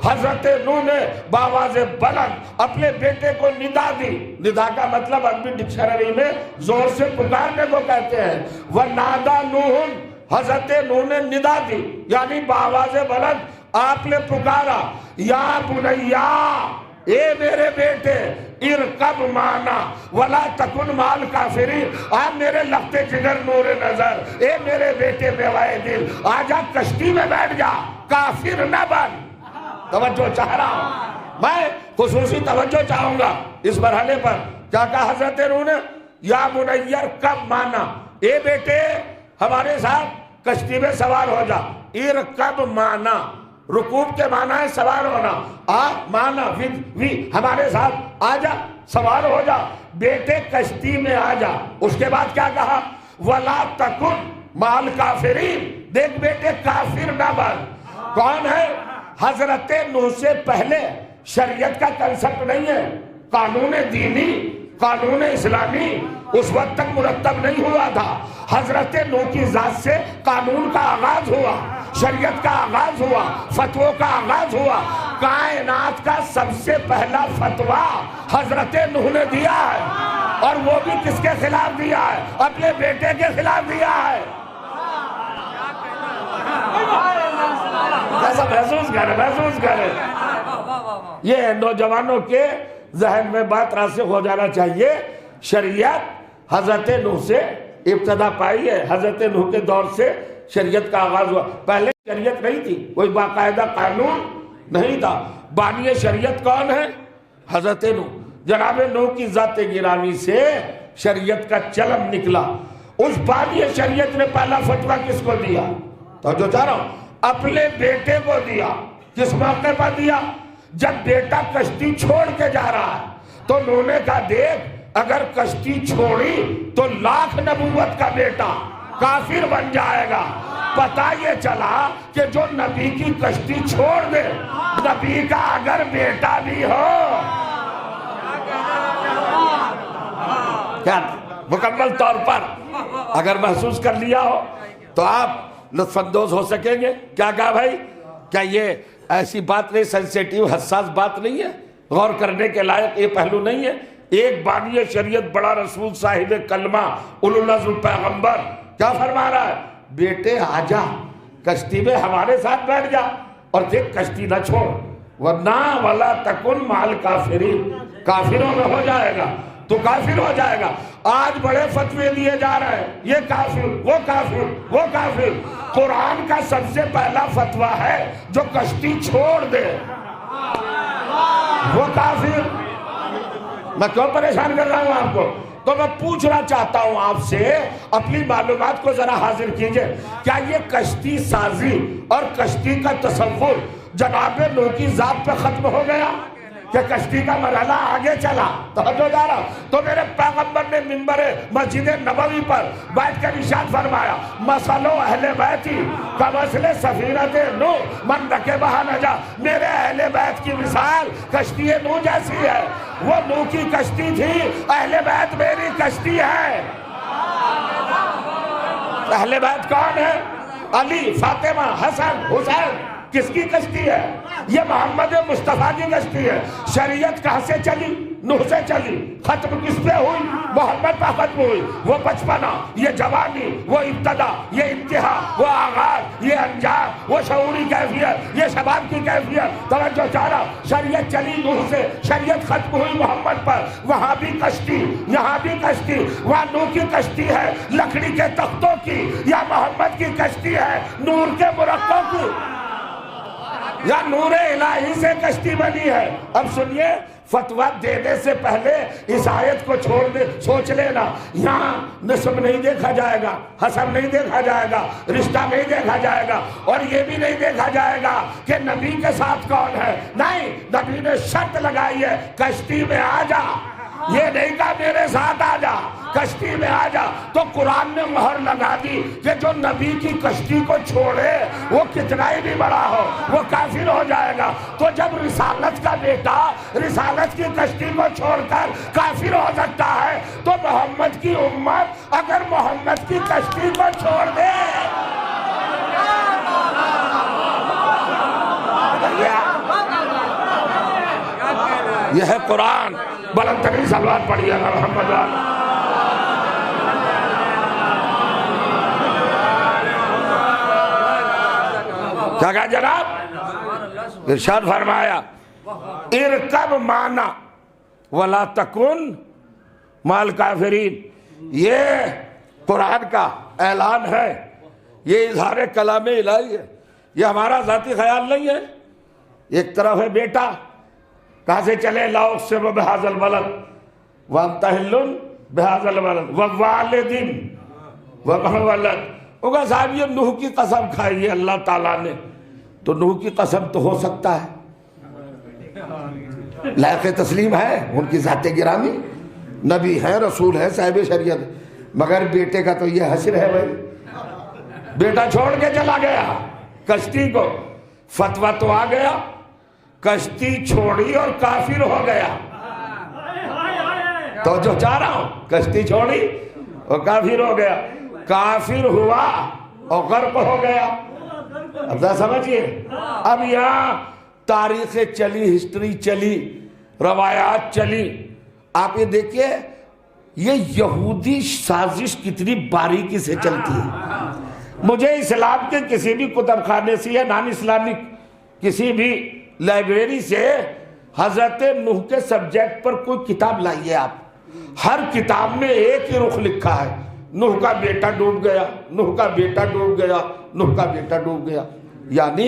B: حضرت نوح نے بآواز بلند اپنے بیٹے کو ندا دی۔ ندا کا مطلب عربی ڈکشنری میں زور سے پکارنے کو کہتے ہیں۔ وَنَادَى نُوحٌ، حضرت نوح نے ندا دی، یعنی بآواز بلند آپ نے پکارا، یا بنیا، اے میرے بیٹے، ارکب معنا ولا تکن مال کافرین، آپ میرے لخت جگر نور نظر، اے میرے بیٹے بیوائے دل، آجا کشتی میں بیٹھ جا، کافر نہ بن۔ توجہ چاہ رہا ہوں، میں خصوصی توجہ چاہوں گا اس مرحلے پر۔ کیا کہا حضرت نوح نے؟ یا بنی ارکب معنا، اے بیٹے ہمارے ساتھ کشتی میں سوار ہو جا۔ ارکب معنا، رکوب کے معنی ہے سوار ہونا، مانا وی ہمارے ساتھ آ جا، سوار ہو جا، بیٹے کشتی میں آ جا۔ اس کے بعد کیا کہا؟ وَلَا تَكُنْ مَعَ الْكَافِرِينَ، دیکھ بیٹے کافر نہ بن۔ کون ہے؟ حضرت نوح سے پہلے شریعت کا کنسپٹ نہیں ہے، قانون دینی، قانون اسلامی اس وقت تک مرتب نہیں ہوا تھا۔ حضرت نوح کی ذات سے قانون کا آغاز ہوا، شریعت کا آغاز ہوا، فتووں کا آغاز ہوا۔ کائنات کا سب سے پہلا فتویٰ حضرت نوح نے دیا ہے، اور وہ بھی کس کے خلاف دیا ہے؟ اپنے بیٹے کے خلاف دیا ہے۔ ایسا محسوس کرے یہ نوجوانوں کے ذہن میں بات راسخ ہو جانا چاہیے۔ شریعت حضرت نوح سے ابتدا پائی ہے، حضرت نوح کے دور سے شریعت کا آغاز ہوا۔ پہلے شریعت نہیں تھی، کوئی باقاعدہ قانون نہیں تھا۔ بانی شریعت کون ہے؟ حضرت نوح۔ جناب نوح کی ذات گرامی سے شریعت کا چلن نکلا۔ اس بانی شریعت نے پہلا فتویٰ کس کو دیا؟ تو جو چاہ رہا ہوں اپنے بیٹے کو دیا۔ کس موقع پر دیا؟ جب بیٹا کشتی چھوڑ کے جا رہا ہے تو نوح نے کہا دیکھ اگر کشتی چھوڑی تو لاکھ نبوت کا بیٹا کافر بن جائے گا۔ پتہ یہ چلا کہ جو نبی کی کشتی چھوڑ دے، نبی کا اگر بیٹا بھی ہو، کیا مکمل طور پر اگر محسوس کر لیا ہو تو آپ لطف اندوز ہو سکیں گے۔ کیا کہا بھائی؟ کیا یہ ایسی بات نہیں، سینسیٹیو حساس بات نہیں ہے، غور کرنے کے لائق یہ پہلو نہیں ہے؟ ایک بانی شریعت بڑا رسول صاحب کلمہ اولوالعزم پیغمبر کیا فرما رہا ہے؟ بیٹے آجا کشتی میں ہمارے ساتھ بیٹھ جا اور دیکھ کشتی نہ چھوڑ، ورنہ وَلَا تَكُنْ مَعَ الْكَافِرِينَ، کافروں میں ہو جائے گا تو کافر ہو جائے گا۔ آج بڑے فتوے دیے جا رہے ہیں، یہ کافر، وہ کافر، وہ کافر۔ قرآن کا سب سے پہلا فتویٰ ہے جو کشتی چھوڑ دے وہ کافر۔ میں کیوں پریشان کر رہا ہوں آپ کو؟ تو میں پوچھنا چاہتا ہوں آپ سے، اپنی معلومات کو ذرا حاضر کیجئے، کیا یہ کشتی سازی اور کشتی کا تصور جناب نوح کی ذات پہ ختم ہو گیا کہ کشتی کا مرحلہ آگے چلا؟ توجہ جا رہا تو میرے پیغمبر نے منبر مسجد نبوی پر بیٹھ کر ارشاد فرمایا مثل اہل بیتی کمثل سفینۃ نوح من رکبہا نجا، میرے اہل بیت کی مثال کشتی نوح جیسی ہے۔ وہ نوح کی کشتی تھی، اہل بیت میری کشتی ہے۔ اہل بیت کون ہے؟ علی، فاطمہ، حسن، حسین۔ کس کی کشتی ہے؟ یہ محمد مصطفیٰ کی کشتی ہے۔ شریعت کہاں سے چلی؟ نوح سے چلی، ختم کس پہ ہوئی؟ محمد پہ ختم ہوئی۔ وہ بچپنا، یہ جوانی، وہ ابتدا، یہ انتہا، وہ آغاز، یہ انجام، وہ شعوری کیفیت، یہ شباب کی کیفیت۔ توجہ چارہ، شریعت چلی نوح سے، شریعت ختم ہوئی محمد پر۔ وہاں بھی کشتی، یہاں بھی کشتی۔ وہاں نوح کی کشتی ہے لکڑی کے تختوں کی، یا محمد کی کشتی ہے نور کے مرقع کی، یا نور الہی سے کشتی بنی ہے۔ اب سنیے، فتویٰ دینے سے پہلے اس آیت کو چھوڑ دے، سوچ لینا، یہاں نسب نہیں دیکھا جائے گا، حسب نہیں دیکھا جائے گا، رشتہ نہیں دیکھا جائے گا، اور یہ بھی نہیں دیکھا جائے گا کہ نبی کے ساتھ کون ہے۔ نہیں، نبی نے شرط لگائی ہے، کشتی میں آ جا۔ یہ نہیں کہا میرے ساتھ آ جا، کشتی میں آ جا۔ تو قرآن نے مہر لگا دی کہ جو نبی کی کشتی کو چھوڑے وہ کتنا ہی بھی بڑا ہو وہ کافر ہو جائے گا۔ تو جب رسالت کا بیٹا رسالت کی کشتی کو چھوڑ کر کافر ہو سکتا ہے، تو محمد کی امت اگر محمد کی کشتی کو چھوڑ دے، یہ ہے قرآن۔ بلند ترین صلوات پڑھیے گا محمد والا۔ کیا کہا جناب؟ ارشاد فرمایا، ارکب معنا ولا تکن مع الکافرین۔ یہ قرآن کا اعلان ہے، یہ اظہار کلام الہی ہے، یہ ہمارا ذاتی خیال نہیں ہے۔ ایک طرف ہے بیٹا، کہاں سے چلے؟ لا اقسم بہذا البلد وانت حل بہذا البلد ووالد وما ولد۔ ہوگا صاحب یہ نوح کی قسم کھائی ہے اللہ تعالیٰ نے، تو نوح کی قسم تو ہو سکتا ہے، لائق تسلیم ہے، ان کی ذات گرامی، نبی ہے، رسول ہے، صاحب شریعت، مگر بیٹے کا تو یہ حشر ہے بھائی۔ بیٹا چھوڑ کے چلا گیا کشتی کو، فتویٰ تو آ گیا، کشتی چھوڑی اور کافر ہو گیا۔ تو جو چاہ رہا ہوں، کشتی چھوڑی اور کافر ہو گیا، کافر ہوا اور غرق ہو گیا۔ اب ذرا سمجھئے، اب یہاں تاریخیں چلی، ہسٹری چلی، روایات چلی۔ آپ یہ دیکھیے، یہ یہودی سازش کتنی باریکی سے چلتی ہے۔ مجھے اسلام کے کسی بھی کتب خانے سے یا نان اسلامک کسی بھی لائبریری سے حضرت نوح کے سبجیکٹ پر کوئی کتاب لائیے آپ، ہر کتاب میں ایک ہی رخ لکھا ہے، نوح کا بیٹا ڈوب گیا، نوح کا بیٹا ڈوب گیا، نوح کا بیٹا ڈوب گیا۔ یعنی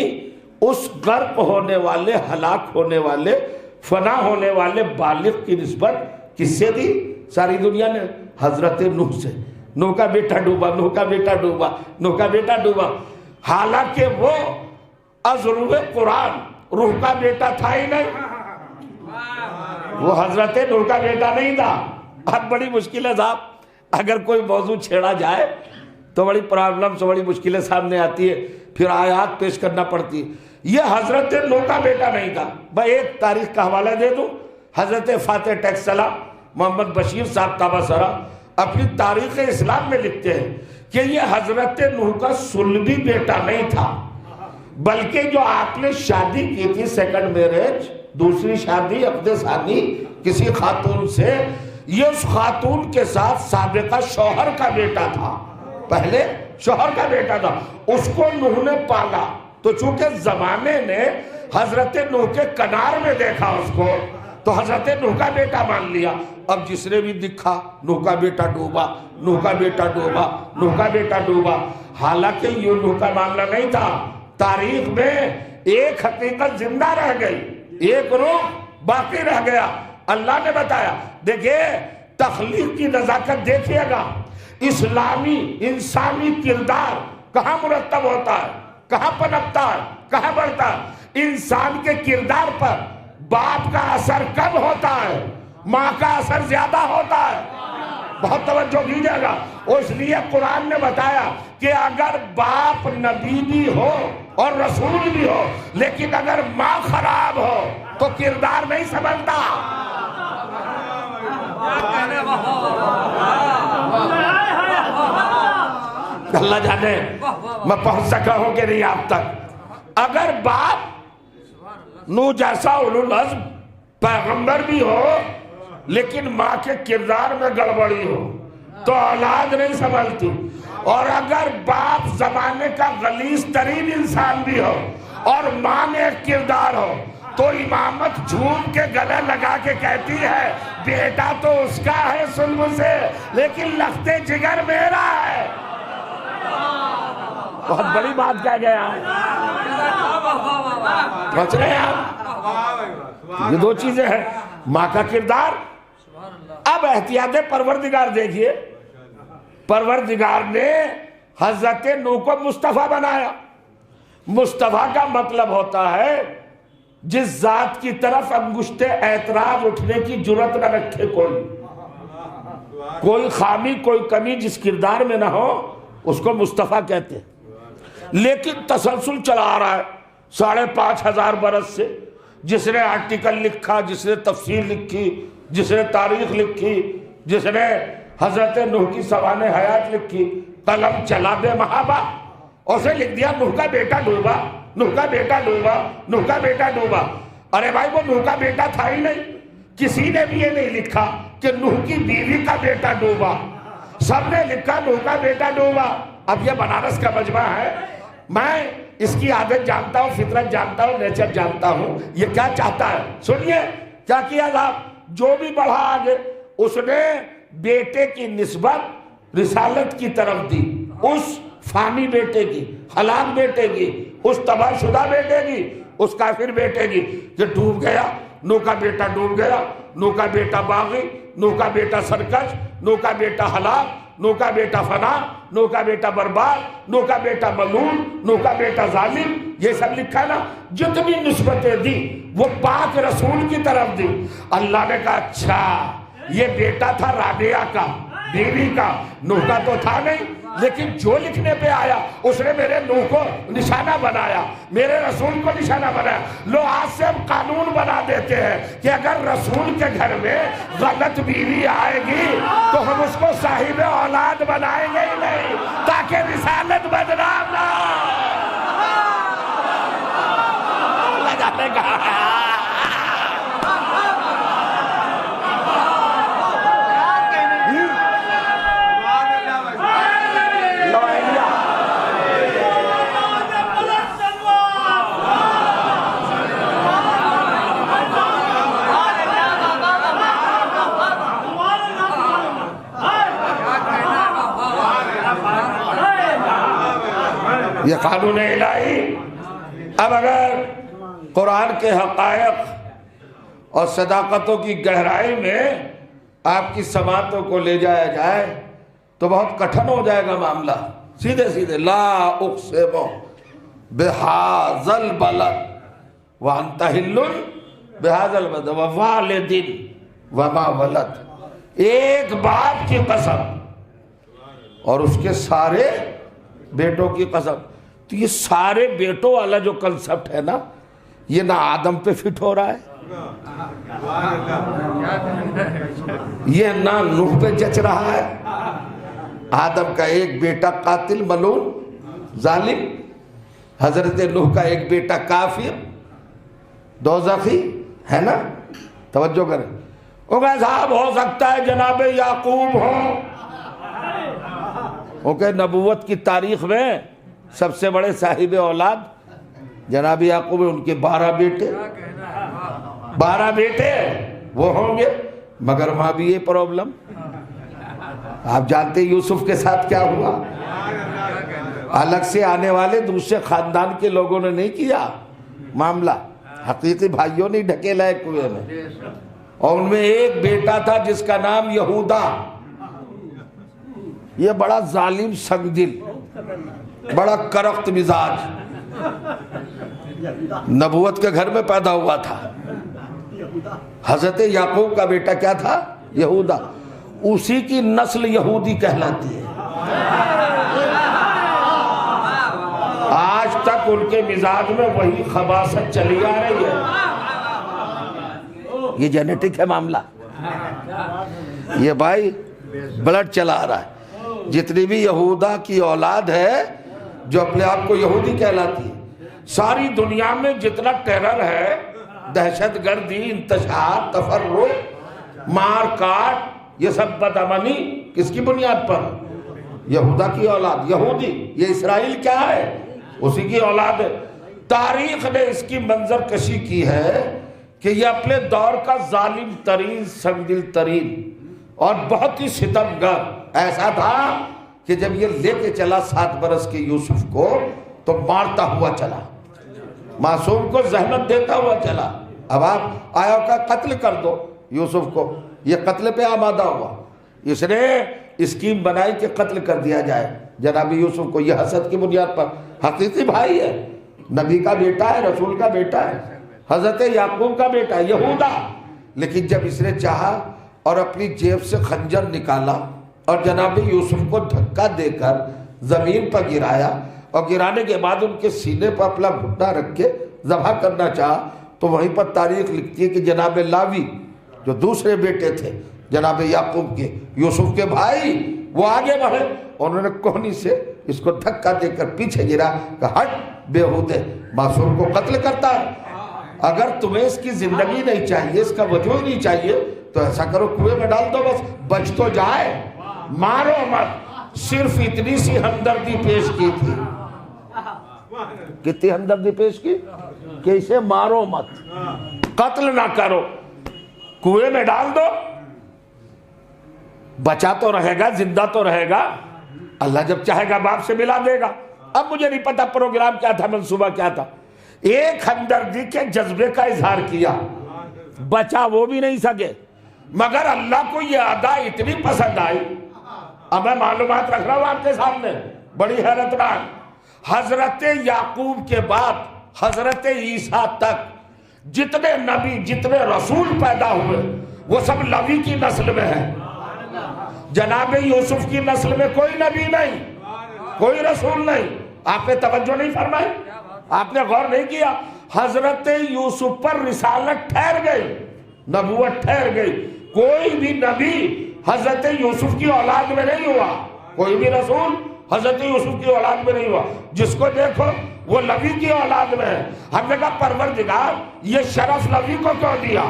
B: اس غرق ہونے والے، ہلاک ہونے والے، فنا ہونے والے بالغ کی نسبت کس سے دی؟ ساری دنیا نے حضرت نوح سے۔ نوح کا بیٹا ڈوبا، نوح کا بیٹا ڈوبا، نوح کا بیٹا ڈوبا، حالانکہ وہ از روح قرآن روح کا بیٹا تھا ہی نہیں، وہ حضرت نوح کا بیٹا نہیں تھا۔ اب بڑی مشکل ہے صاحب، اگر کوئی موضوع چھیڑا جائے تو بڑی پرابلم سے بڑی مشکلیں سامنے آتی ہے، پھر آیات پیش کرنا پڑتی ہے۔ یہ حضرت نوح کا بیٹا نہیں تھا۔ میں ایک تاریخ کا حوالہ دے دوں، حضرت فاتح ٹیکسلا محمد بشیر صاحب تاباسرا اپنی تاریخ اسلام میں لکھتے ہیں کہ یہ حضرت نوح کا صلبی بیٹا نہیں تھا، بلکہ جو آپ نے شادی کی تھی سیکنڈ میرج، دوسری شادی عقد ثانی کسی خاتون سے، یہ اس خاتون کے ساتھ سابقہ شوہر کا بیٹا تھا، پہلے شوہر کا بیٹا تھا، اس کو نوح نے پالا۔ تو چونکہ زمانے نے حضرت نوح کے کنار میں دیکھا اس کو، تو حضرت نوح کا بیٹا مان لیا۔ اب جس نے بھی دکھا، نوح کا بیٹا ڈوبا، نوح کا بیٹا ڈوبا، نوح کا بیٹا ڈوبا، حالانکہ یہ نوح کا معاملہ نہیں تھا۔ تاریخ میں ایک حقیقت زندہ رہ گئی، ایک روح باقی رہ گیا۔ اللہ نے بتایا، دیکھئے تخلیق کی نزاکت دیکھئے گا، اسلامی انسانی کردار کہاں مرتب ہوتا ہے، کہاں پنپتا ہے، کہاں بڑھتا ہے۔ انسان کے کردار پر باپ کا اثر کم ہوتا ہے، ماں کا اثر زیادہ ہوتا ہے۔ بہت توجہ کیجیے گا۔ اس لیے قرآن نے بتایا کہ اگر باپ نبی بھی ہو اور رسول بھی ہو، لیکن اگر ماں خراب ہو تو کردار نہیں سنبھلتا۔ اللہ جانے میں پہنچ سکا ہوں کہ نہیں آپ تک۔ اگر باپ نوح جیسا اولو العزم پیغمبر بھی ہو لیکن ماں کے کردار میں گڑبڑی ہو تو اولاد نہیں سنبھلتی، اور اگر باپ زمانے کا غلیظ ترین انسان بھی ہو اور ماں میں ایک کردار ہو تو امامت جھوم کے گلے لگا کے کہتی ہے بیٹا تو اس کا ہے سلم سے لیکن لختے جگر میرا ہے۔ بہت بڑی بات کہہ گیا، سمجھ رہے ہیں آپ؟ یہ دو چیزیں ہیں، ماں کا کردار۔ اب احتیاط پروردگار دیکھیے، پروردگار نے حضرت نوح کو مصطفیٰ بنایا۔ مصطفیٰ کا مطلب ہوتا ہے جس ذات کی طرف انگشت اعتراض اٹھنے کی جرت نہ رکھے، کوئی خامی کوئی کمی جس کردار میں نہ ہو اس کو مصطفیٰ کہتے ہیں۔ لیکن تسلسل چلا آ رہا ہے 5,500 برس سے، جس نے آرٹیکل لکھا، جس نے تفسیر لکھی، جس نے تاریخ لکھی، جس نے حضرت نوح کی سوانح حیات لکھی، قلم چلا بے محابہ، اسے لکھ دیا نوح کا بیٹا ڈوبا، نوح کا بیٹا ڈوبا، نوح کا بیٹا ڈوبا۔ ارے بھائی وہ نوح کا بیٹا تھا ہی نہیں، کسی نے بھی یہ نہیں لکھا کہ نوح کی بیوی کا بیٹا ڈوبا، سب نے لکھا نوح کا بیٹا ڈوبا۔ اب یہ بنارس کا مجمع ہے، میں اس کی عادت جانتا ہوں، فطرت جانتا ہوں، نیچر جانتا ہوں، یہ کیا چاہتا ہے۔ سنیے کیا کیا تھا، جو بھی بڑھا آگے اس نے بیٹے کی نسبت رسالت کی طرف دی، اس فانی بیٹے کی، ہلاک بیٹے کی، اس تباہ شدہ بیٹے کی، اس کافر بیٹے کی جو ڈوب گیا۔ نوح کا بیٹا ڈوب گیا، نوح کا بیٹا باغی، نوح کا بیٹا سرکش، نوح کا بیٹا ہلاک، نوح کا بیٹا فنا، نوح کا بیٹا برباد، نوح کا بیٹا ملعون، نوح کا بیٹا ظالم، یہ سب لکھا نا۔ جتنی نسبتیں دی وہ پاک رسول کی طرف دی۔ اللہ نے کہا اچھا یہ بیٹا تھا رابعہ کا، بیوی کا، نوح کا تو تھا نہیں، لیکن جو لکھنے پہ آیا اس نے میرے نوح کو نشانہ بنایا، میرے رسول کو نشانہ بنایا۔ لو آج سے ہم قانون بنا دیتے ہیں کہ اگر رسول کے گھر میں غلط بیوی آئے گی تو ہم اس کو صاحب اولاد بنائیں گے ہی نہیں، تاکہ رسالت بدنام نہ ہو۔ لگانے کا یہ قانون الہی۔ اب اگر قرآن کے حقائق اور صداقتوں کی گہرائی میں آپ کی سماعتوں کو لے جایا جائے تو بہت کٹھن ہو جائے گا معاملہ۔ سیدھے سیدھے لا اقسم بہذا البلد وانت حل بہذا البلد ووالد وما ولد، ایک باپ کی قسم اور اس کے سارے بیٹوں کی قسم۔ تو یہ سارے بیٹوں والا جو کنسپٹ ہے نا، یہ نہ آدم پہ فٹ ہو رہا ہے، یہ نہ نوح پہ جچ رہا ہے۔ آدم کا ایک بیٹا قاتل ملعون ظالم، حضرت نوح کا ایک بیٹا کافر دوزخی ہے نا۔ توجہ کریں، وہ کہ صاحب ہو سکتا ہے جناب یعقوب ہو، وہ کہ نبوت کی تاریخ میں سب سے بڑے صاحب اولاد جناب یعقوب، ان کے 12 بیٹے، 12 بیٹے وہ ہوں گے، مگر وہاں بھی یہ پرابلم۔ آپ جانتے یوسف کے ساتھ کیا ہوا، الگ سے آنے والے دوسرے خاندان کے لوگوں نے نہیں کیا معاملہ، حقیقی بھائیوں نے ڈھکیلا ہے کنویں میں، اور ان میں ایک بیٹا تھا جس کا نام یہودا۔ یہ بڑا ظالم سنگ دل، بڑا کرخت مزاج، نبوت کے گھر میں پیدا ہوا تھا۔ حضرت یعقوب کا بیٹا کیا تھا، یہودا، اسی کی نسل یہودی کہلاتی ہے۔ آج تک ان کے مزاج میں وہی خباثت چلی آ رہی ہے، یہ جینیٹک ہے معاملہ، یہ بھائی بلڈ چلا آ رہا ہے۔ جتنی بھی یہودا کی اولاد ہے جو اپنے آپ کو یہودی کہلاتی ہے، ساری دنیا میں جتنا ٹیرر ہے، دہشت گردی، انتشار، تفرق، مار کاٹ، یہ سب بدامنی کس کی بنیاد پر؟ یہودا کی اولاد، یہودی، یہ اسرائیل کیا ہے؟ اسی کی اولاد ہے۔ تاریخ نے اس کی منظر کشی کی ہے کہ یہ اپنے دور کا ظالم ترین، سنگدل ترین اور بہت ہی ستمگر ایسا تھا کہ جب یہ لے کے چلا 7 برس کے یوسف کو تو مارتا ہوا چلا، معصوم کو زحمت دیتا ہوا چلا۔ اب آپ آیا کا قتل کر دو یوسف کو، یہ قتل پہ آمادہ ہوا۔ اس نے اسکیم بنائی کہ قتل کر دیا جائے جناب یوسف کو۔ یہ حسد کی بنیاد پر، حقیقی بھائی ہے، نبی کا بیٹا ہے، رسول کا بیٹا ہے، حضرت یعقوب کا بیٹا ہے، یہودا۔ لیکن جب اس نے چاہا اور اپنی جیب سے خنجر نکالا اور جناب یوسف کو دھکا دے کر زمین پر گرایا اور گرانے کے بعد ان کے سینے پر اپنا گھٹنا رکھ کے ذبح کرنا چاہا، تو وہیں پر تاریخ لکھتی ہے کہ جناب لاوی جو دوسرے بیٹے تھے جناب یعقوب کے، یوسف کے بھائی، وہ آگے بڑھے، انہوں نے کوہنی سے اس کو دھکا دے کر پیچھے گرا کہ ہٹ بےہودے، معصوم کو قتل کرتا ہے۔ اگر تمہیں اس کی زندگی نہیں چاہیے، اس کا وجود نہیں چاہیے، تو ایسا کرو کنویں میں ڈال دو، بس بچ تو جائے، مارو مت۔ صرف اتنی سی ہمدردی پیش کی تھی۔ کتنی ہمدردی پیش کی کہ اسے مارو مت، قتل نہ کرو، کنویں میں ڈال دو، بچا تو رہے گا، زندہ تو رہے گا، اللہ جب چاہے گا باپ سے ملا دے گا۔ اب مجھے نہیں پتا پروگرام کیا تھا، منصوبہ کیا تھا، ایک ہمدردی کے جذبے کا اظہار کیا، بچا وہ بھی نہیں سکے، مگر اللہ کو یہ ادا اتنی پسند آئی۔ اب میں معلومات رکھ رہا ہوں آپ کے سامنے، بڑی حیرت ناک۔ حضرت یعقوب کے بعد حضرت عیسیٰ تک جتنے نبی، جتنے رسول پیدا ہوئے، وہ سب لوی کی نسل میں ہیں۔ جناب یوسف کی نسل میں کوئی نبی نہیں، کوئی رسول نہیں۔ آپ نے توجہ نہیں فرمائی، آپ نے غور نہیں کیا۔ حضرت یوسف پر رسالت ٹھہر گئی، نبوت ٹھہر گئی۔ کوئی بھی نبی حضرت یوسف کی اولاد میں نہیں ہوا، کوئی بھی رسول حضرت یوسف کی اولاد میں نہیں ہوا۔ جس کو دیکھو وہ لوی کی اولاد میں ہے۔ ہم نے کہا پروردگار یہ شرف لوی کو کیوں دیا؟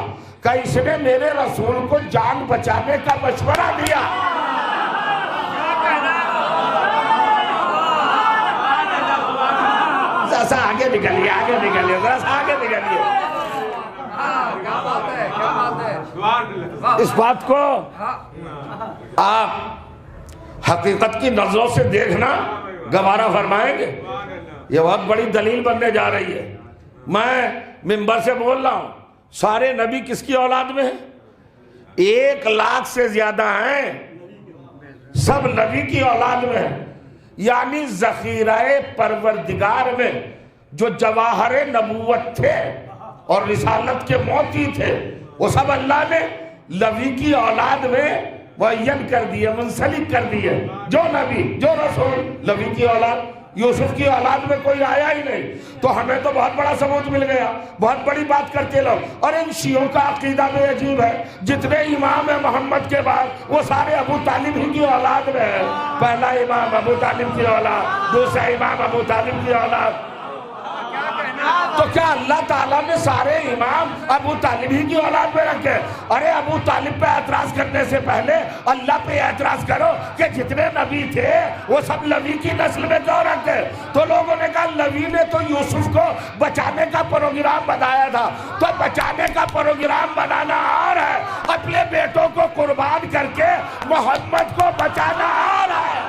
B: کہ اس نے میرے رسول کو جان بچانے کا مشورہ دیا۔ ذرا سا آگے نکلیے، آگے نکلیے، ذرا سا آگے نکلیے۔ اس بات کو آپ حقیقت کی نظروں سے دیکھنا گوارا فرمائیں گے؟ یہ بہت بڑی دلیل بننے جا رہی ہے۔ میں منبر سے بول رہا ہوں، سارے نبی کس کی اولاد میں ہیں؟ 1 لاکھ سے زیادہ ہیں، سب نبی کی اولاد میں ہیں۔ یعنی ذخیرہ پروردگار میں جو جواہر نبوت تھے اور رسالت کے موتی تھے، وہ سب اللہ نے لوی کی اولاد میں معین کر دیے، منسلک کر دیے۔ جو نبی، جو رسول لوی کی اولاد، یوسف کی اولاد میں کوئی آیا ہی نہیں۔ تو ہمیں تو بہت بڑا ثبوت مل گیا، بہت بڑی بات کرتے لوگ۔ اور ان شیعوں کا عقیدہ بھی عجیب ہے، جتنے امام ہیں محمد کے بعد وہ سارے ابو طالب ہی کی اولاد میں ہیں۔ پہلا امام ابو طالب کی اولاد، دوسرا امام ابو طالب کی اولاد۔ تو کیا اللہ تعالیٰ نے سارے امام ابو طالب ہی کی اولاد میں رکھے؟ ارے ابو طالب پہ اعتراض کرنے سے پہلے اللہ پہ اعتراض کرو کہ جتنے نبی تھے وہ سب لوی کی نسل میں کیوں رکھے؟ تو لوگوں نے کہا لوی نے تو یوسف کو بچانے کا پروگرام بنایا تھا، تو بچانے کا پروگرام بنانا اور ہے، اپنے بیٹوں کو قربان کر کے محمد کو بچانا اور ہے۔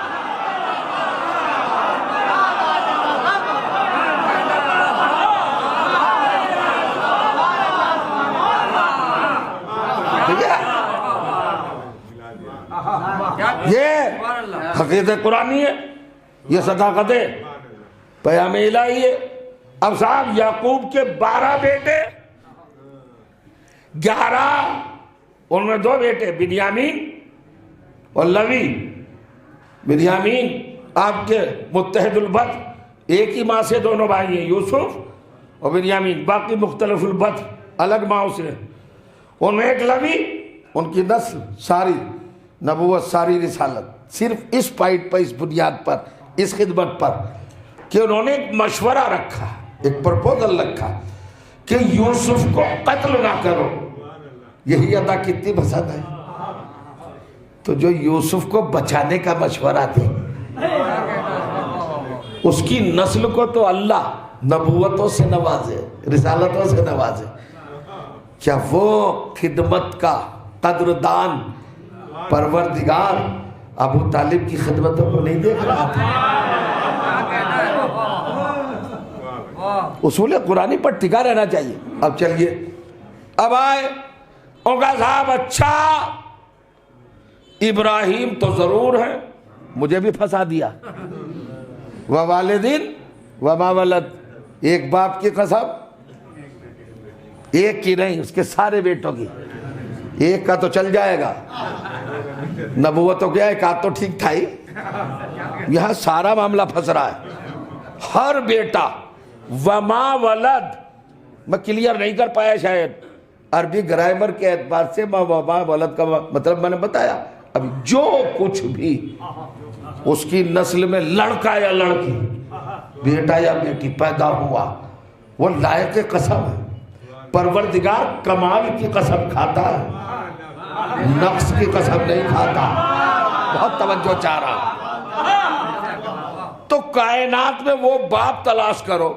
B: یہ حقیقت قرآنی ہے، یہ صداقت پیام الہی ہے۔ اب صاحب یعقوب کے 12 بیٹے، 11 ان میں 2 بیٹے بنیامین اور لوی۔ بنیامین آپ کے متحد البط، ایک ہی ماں سے دونوں بھائی ہیں، یوسف اور بنیامین، باقی مختلف البط، الگ ماں سے۔ ان میں ایک لوی، ان کی نسل ساری نبوت، ساری رسالت صرف اس پوائنٹ پر، اس بنیاد پر، اس خدمت پر کہ انہوں نے ایک مشورہ رکھا، ایک پرپوزل رکھا کہ یوسف کو قتل نہ کرو، یہی عطا کتنی پسند ہے. تو جو یوسف کو بچانے کا مشورہ دے، اس کی نسل کو تو اللہ نبوتوں سے نوازے، رسالتوں سے نوازے، کیا وہ خدمت کا قدردان پروردگار ابو طالب کی خدمتوں کو نہیں دیکھ رہا تھا؟ اصول قرآنی پر ٹکا رہنا چاہیے. اب چلیے، اب آئے ان کا صاحب اچھا ابراہیم تو ضرور ہے، مجھے بھی پھنسا دیا. ووالدین وما ولد، ایک باپ کی قسم، ایک کی نہیں، اس کے سارے بیٹوں کی. ایک کا تو چل جائے گا، نبوت تو کیا ایک آدھ تو ٹھیک تھا ہی، یہاں سارا معاملہ پھنس رہا ہے. ہر بیٹا وما ولد، میں کلیئر نہیں کر پایا شاید، عربی گرامر کے اعتبار سے وما ولد کا مطلب میں نے بتایا. اب جو کچھ بھی اس کی نسل میں لڑکا یا لڑکی، بیٹا یا بیٹی پیدا ہوا، وہ لائق قسم ہے. پروردگار کمال کی قسم کھاتا ہے، نقص کی قسم نہیں کھاتا. بہت توجہ چاہ رہا. تو کائنات میں وہ باپ تلاش کرو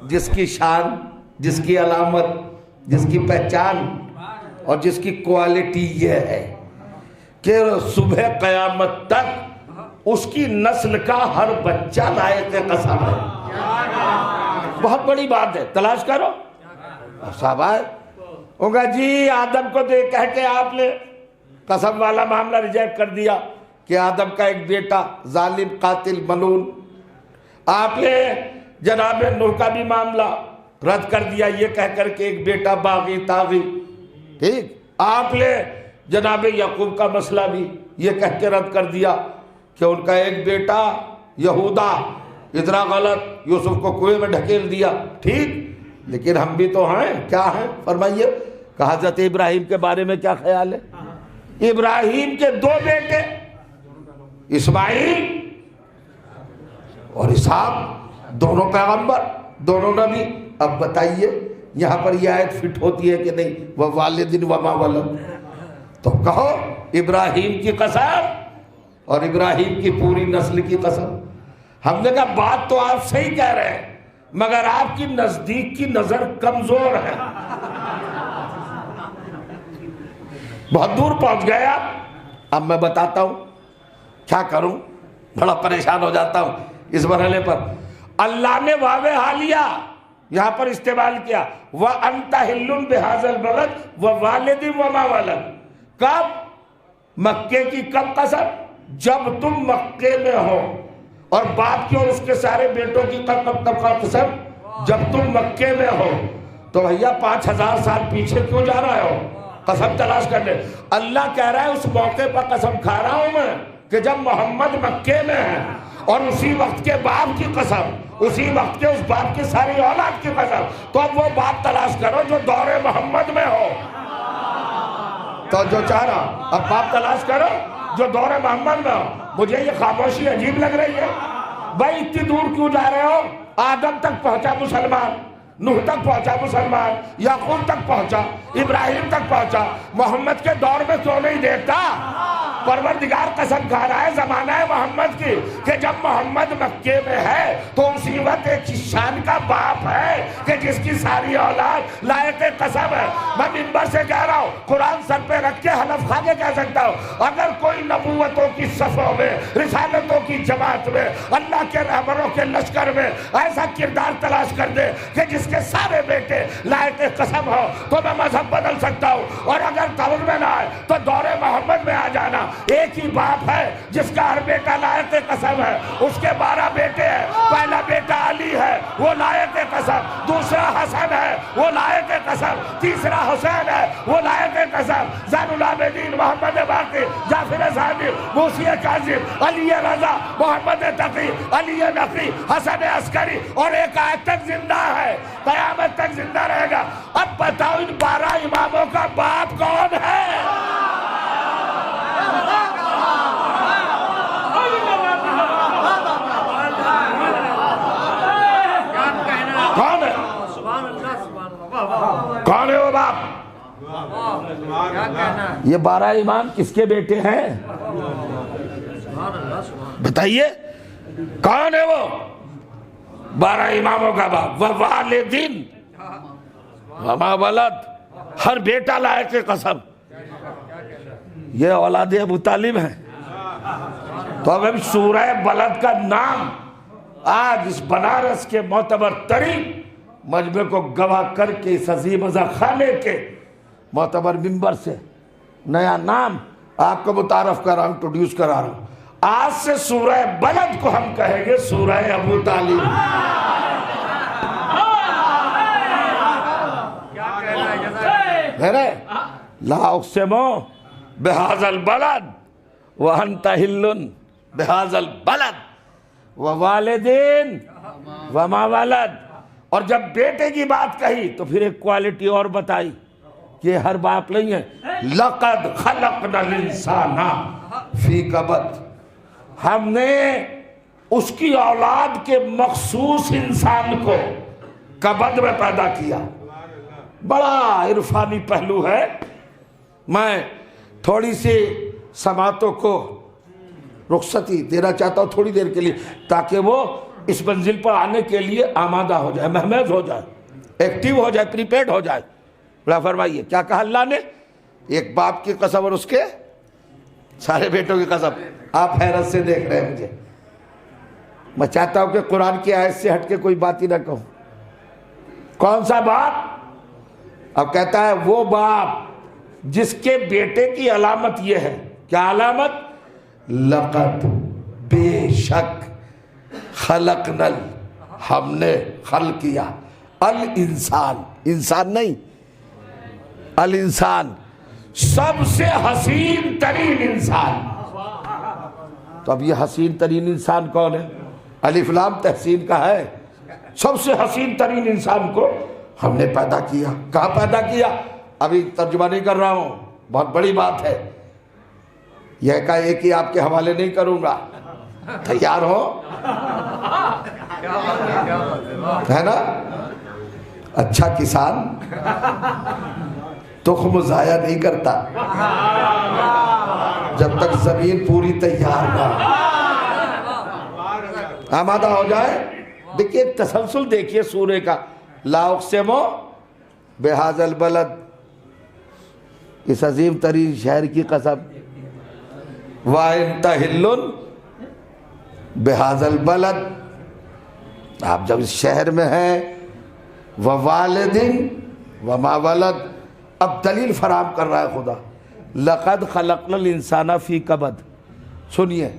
B: جس کی شان، جس کی علامت، جس کی پہچان اور جس کی کوالٹی یہ ہے کہ صبح قیامت تک اس کی نسل کا ہر بچہ لائق قسم ہے. بہت بڑی بات ہے، تلاش کرو. صاحب آئے ہوگا جی آدم کو دے کہہ کے آپ نے قسم والا معاملہ ریجیکٹ کر دیا کہ آدم کا ایک بیٹا ظالم قاتل ملعون. آپ نے جناب نوح کا بھی معاملہ رد کر دیا یہ کہہ کر کے ایک بیٹا باغی طاغی. ٹھیک، آپ نے جناب یعقوب کا مسئلہ بھی یہ کہہ کے رد کر دیا کہ ان کا ایک بیٹا یہودا اتنا غلط، یوسف کو کنویں میں ڈھکیل دیا. ٹھیک، لیکن ہم بھی تو ہیں، کیا ہیں فرمائیے. کہ حضرت ابراہیم کے بارے میں کیا خیال ہے؟ ابراہیم کے دو بیٹے اسماعیل اور اسحاق، دونوں پیغمبر، دونوں نبی. اب بتائیے یہاں پر یہ آیت فٹ ہوتی ہے کہ نہیں؟ ووالدین وما ولد. تو کہو ابراہیم کی قسم اور ابراہیم کی پوری نسل کی قسم. ہم نے کہا بات تو آپ صحیح کہہ رہے ہیں، مگر آپ کی نزدیک کی نظر کمزور ہے. بہت دور پہنچ گئے آپ. اب میں بتاتا ہوں کیا کروں، بڑا پریشان ہو جاتا ہوں اس مرحلے پر. اللہ نے واو حالیہ یہاں پر استعمال کیا، وَأَنْتَ حِلٌّ بِهَذَا الْبَلَدِ وَوَالِدٍ وَمَا وَلَدٍ. کب؟ مکے کی کب قسم؟ جب تم مکے میں ہو. اور باپ کی اور اس کے سارے بیٹوں کی کب قسم؟ جب تم مکے میں ہو. تو بھیا 5000 سال پیچھے کیوں جا رہے ہو قسم تلاش کرنے؟ اللہ کہہ رہا ہے اس موقع پر قسم کھا رہا ہوں میں کہ جب محمد مکے میں ہے، اور اسی وقت کے باپ کی قسم، اسی وقت کے اس باپ کی ساری اولاد کی قسم. تو اب وہ باپ تلاش کرو جو دور محمد میں ہو. تو جو چاہ رہا اب باپ تلاش کرو جو دور محمد میں ہو. مجھے یہ خاموشی عجیب لگ رہی ہے. بھائی اتنی دور کیوں جا رہے ہو؟ آدم تک پہنچا مسلمان، نوح تک پہنچا مسلمان، یعقوب تک پہنچا، ابراہیم تک پہنچا، محمد کے دور میں کیوں نہیں دیکھتا؟ پروردگار قسم کھا رہا ہے زمانہ محمد کی کہ جب محمد مکے میں ہے تو اسی وقت ایک شان کا باپ ہے کہ جس کی ساری اولاد لائق قسم ہے. میں منبر سے کہہ رہا ہوں، قرآن سر پہ رکھ کے حلف کھا کے کہہ سکتا ہوں، اگر کوئی نبوتوں کی صفوں میں، رسالتوں کی جماعت میں، اللہ کے رہبروں کے لشکر میں ایسا کردار تلاش کر دے کہ جس کے سارے بیٹے لائق قسم ہو، تو میں مذہب بدل سکتا ہوں. اور اگر دور میں نہ آئے تو دور محمد میں آ جانا. ایک ہی باپ ہے جس کا ہر بیٹا لائق قسم ہے، اس کے 12 بیٹے ہیں. پہلا بیٹا علی ہے، وہ لائق قسم. دوسرا حسن ہے، وہ لائق قسم. تیسرا حسین ہے، وہ لائق قسم. زین العابدین، محمد باقر، جعفر صادق، موسی کاظم، علی رضا، محمد تقی، علی نقی، حسن عسکری، اور ایک آج تک زندہ ہے، قیامت تک زندہ رہے گا. اب بتاؤ ان 12 اماموں کا باپ کون ہے؟ کون ہے؟ کون ہے وہ باپ؟ یہ 12 امام کس کے بیٹے ہیں بتائیے؟ کون ہے وہ 12 اماموں کا باپ؟ ووالدین وما ولد، ہر بیٹا لائق قسم، یہ اولاد ابو طالب ہیں۔ تو اب ہم سورہ بلد کا نام آج اس بنارس کے معتبر ترین مجمع کو گواہ کر کے اس عظیم خانے کے معتبر منبر سے نیا نام آپ کو متعارف کر رہا ہوں، انٹروڈیوس کرا رہا ہوں۔ آج سے سورہ بلد کو ہم کہیں گے سورہ ابو طالب۔ لا اقسم بہذا البلد وانت حل بہذا البلد ووالدین وما ولد۔ اور جب بیٹے کی بات کہی تو پھر ایک کوالٹی اور بتائی کہ ہر باپ نہیں ہے۔ لقد خلقنا الانسان فی کبد، ہم نے اس کی اولاد کے مخصوص انسان کو کبد میں پیدا کیا۔ بڑا عرفانی پہلو ہے، میں تھوڑی سی سماعتوں کو رخصتی دینا چاہتا ہوں تھوڑی دیر کے لیے، تاکہ وہ اس منزل پر آنے کے لیے آمادہ ہو جائے، مہمیز ہو جائے، ایکٹیو ہو جائے، پریپیئرڈ ہو جائے۔ اللہ فرمائیے کیا کہا اللہ نے؟ ایک باپ کی قسم اور اس کے سارے بیٹوں کی قسم۔ آپ حیرت سے دیکھ رہے ہیں مجھے، میں چاہتا ہوں کہ قرآن کی آیت سے ہٹ کے کوئی بات ہی نہ کہوں۔ کون سا باپ؟ اب کہتا ہے وہ باپ جس کے بیٹے کی علامت یہ ہے، کیا علامت؟ لقد، بے شک، خلقنا، ہم نے خلق کیا، الانسان، انسان نہیں، الانسان، سب سے حسین ترین انسان۔ تو اب یہ حسین ترین انسان کون ہے؟ الف لام تحسین کا ہے۔ سب سے حسین ترین انسان کو ہم نے پیدا کیا۔ کہاں پیدا کیا؟ ابھی ترجمہ نہیں کر رہا ہوں، بہت بڑی بات ہے، یہ کا ایک ہی آپ کے حوالے نہیں کروں گا، تیار ہو؟ ہے نا؟ اچھا کسان تخم ضائع نہیں کرتا جب تک زمین پوری تیار نہ آمادہ ہو جائے۔ دیکھیے تسلسل دیکھیے سورہ کا، لا اقسم بہذا البلد، اس عظیم ترین شہر کی قسم، وانت حل بہذا البلد، آپ جب اس شہر میں ہیں، ووالد وما ولد۔ اب دلیل فراہم کر رہا ہے خدا، لقد خلقنا الانسان فی کبد۔ سنیے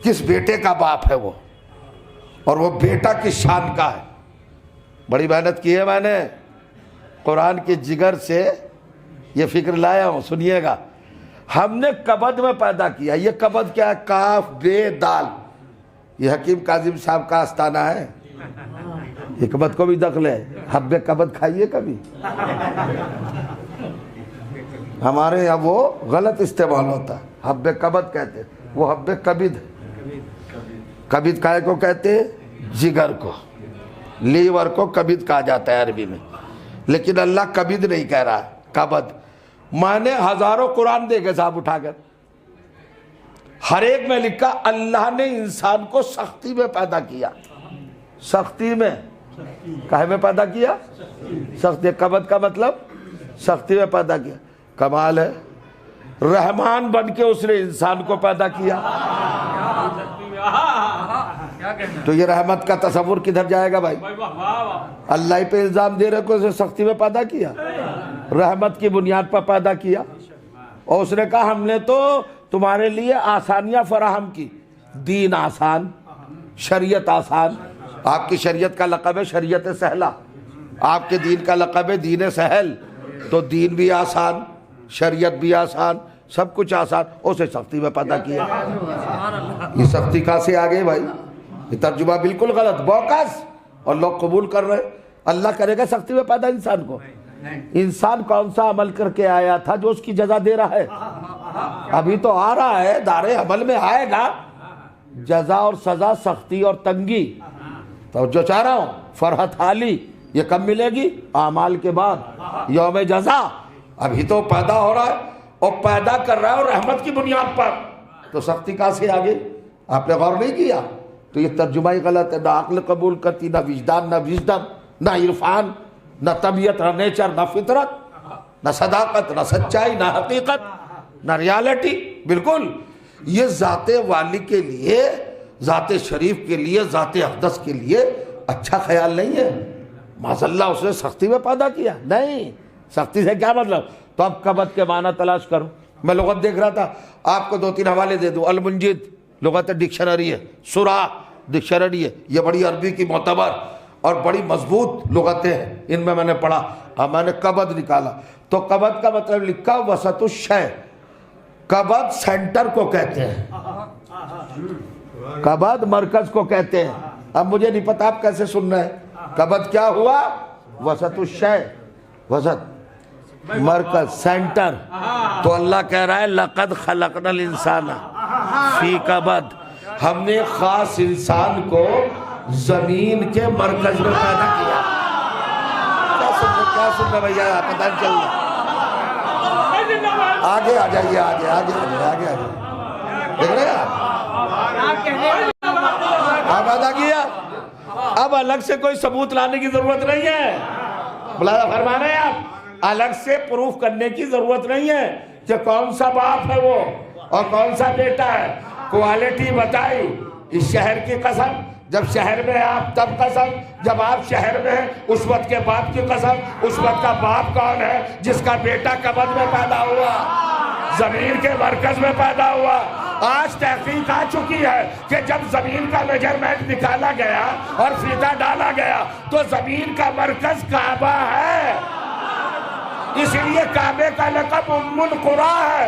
B: کس بیٹے کا باپ ہے وہ، اور وہ بیٹا کس شان کا ہے۔ بڑی محنت کی ہے میں نے، قرآن کے جگر سے یہ فکر لایا ہوں، سنیے گا۔ ہم نے کبد میں پیدا کیا۔ یہ کبد کیا ہے؟ کاف بے دال، یہ حکیم کاظم صاحب کا آستانہ ہے، حکمت کو بھی دخل ہے۔ حب کبد کھائیے کبھی؟ ہمارے یہاں وہ غلط استعمال ہوتا ہے، حب کبد کہتے ہیں، وہ حب کبد ہے۔ کبد کائے کو کہتے ہیں؟ جگر کو، لیور کو کبد کہا جاتا ہے عربی میں، لیکن اللہ کبد نہیں کہہ رہا ہے، کبد۔ میں نے ہزاروں قرآن دیکھے صاحب اٹھا کر، ہر ایک میں لکھا اللہ نے انسان کو سختی میں پیدا کیا۔ سختی میں، کہے میں پیدا کیا؟ سختی، کبد کا مطلب سختی میں پیدا کیا۔ کمال ہے، رحمان بن کے اس نے انسان کو پیدا کیا۔ تو یہ رحمت کا تصور کدھر جائے گا بھائی؟ اللہ ہی پہ الزام دے رہے کو اسے سختی میں پیدا کیا، رحمت کی بنیاد پر پیدا کیا۔ اور اس نے کہا ہم نے تو تمہارے لیے آسانیاں فراہم کی، دین آسان، شریعت آسان۔ آپ کی شریعت کا لقب ہے شریعت سہلہ، آپ کے دین کا لقب ہے دین سہل۔ تو دین بھی آسان، شریعت بھی آسان، سب کچھ آسان، اسے سختی میں پیدا کیا۔ یہ سختی کہاں سے آ گئی بھائی؟ یہ ترجمہ بالکل غلط، بوکس، اور لوگ قبول کر رہے۔ اللہ کرے گا سختی میں پیدا انسان کو؟ انسان کون سا عمل کر کے آیا تھا جو اس کی جزا دے رہا ہے؟ ابھی تو آ رہا ہے، دار عمل میں آئے گا جزا اور سزا، سختی اور تنگی۔ تو جو چاہ رہا ہوں فرحت حالی، یہ کب ملے گی؟ اعمال کے بعد، یوم جزا۔ ابھی تو پیدا ہو رہا ہے اور پیدا کر رہا ہے اور رحمت کی بنیاد پر، تو سختی کہاں سے آگے؟ آپ نے غور نہیں کیا؟ تو یہ ترجمہ ہی غلط ہے، نہ عقل قبول کرتی، نہ وجدان، نہ وژڈم، نہ عرفان، نہ طبیعت، نہ نیچر، نہ فطرت، نہ صداقت، نہ سچائی، نہ حقیقت، نہ ریالٹی۔ بالکل یہ ذات والی کے لیے، ذات شریف کے لیے، ذات اقدس کے لیے اچھا خیال نہیں ہے۔ معاذ اللہ اس نے سختی میں پیدا کیا، نہیں، سختی سے کیا مطلب؟ تو اب قبض کے معنی تلاش کرو۔ میں لغت دیکھ رہا تھا، آپ کو 2-3 حوالے دے دوں۔ المنجد لغت ڈکشنری ہے، سورہ ڈکشنری ہے، یہ بڑی عربی کی معتبر اور بڑی مضبوط لغتیں ہیں، ان میں نے پڑھا اور میں نے قبض نکالا تو قبض کا مطلب لکھا وسط الشے، قبض سینٹر کو کہتے ہیں، قبض مرکز کو کہتے ہیں۔ اب مجھے نہیں پتا آپ کیسے سن رہے ہیں، قبض کیا ہوا؟ وسط الشے، وسط، مرکز، سینٹر۔ تو اللہ کہہ رہا ہے لقد خلقنا الانسان فی کبد، ہم نے خاص انسان کو زمین کے مرکز میں پیدا کیا۔ کیا سننا بھیا، پتہ نہیں چل رہا۔ آگے آ جائیے، آگے آگے آگے آگے دیکھ رہے ہیں آپ ادا کیا۔ اب الگ سے کوئی ثبوت لانے کی ضرورت نہیں ہے، ملاحظہ فرما رہے ہیں آپ، الگ سے پروف کرنے کی ضرورت نہیں ہے کہ کون سا باپ ہے وہ اور کون سا بیٹا ہے۔ کوالٹی بتائی، اس شہر کی قسم، جب شہر میں آپ تب قسم، جب آپ شہر میں ہیں اس وقت کے باپ کی قسم۔ اس وقت کا باپ کون ہے؟ جس کا بیٹا کبد میں پیدا ہوا، زمین کے مرکز میں پیدا ہوا۔ آج تحقیق آ چکی ہے کہ جب زمین کا میجرمنٹ نکالا گیا اور فیتہ ڈالا گیا تو زمین کا مرکز کعبہ ہے، اس لیے کعبے کا لقب ام القریٰ ہے،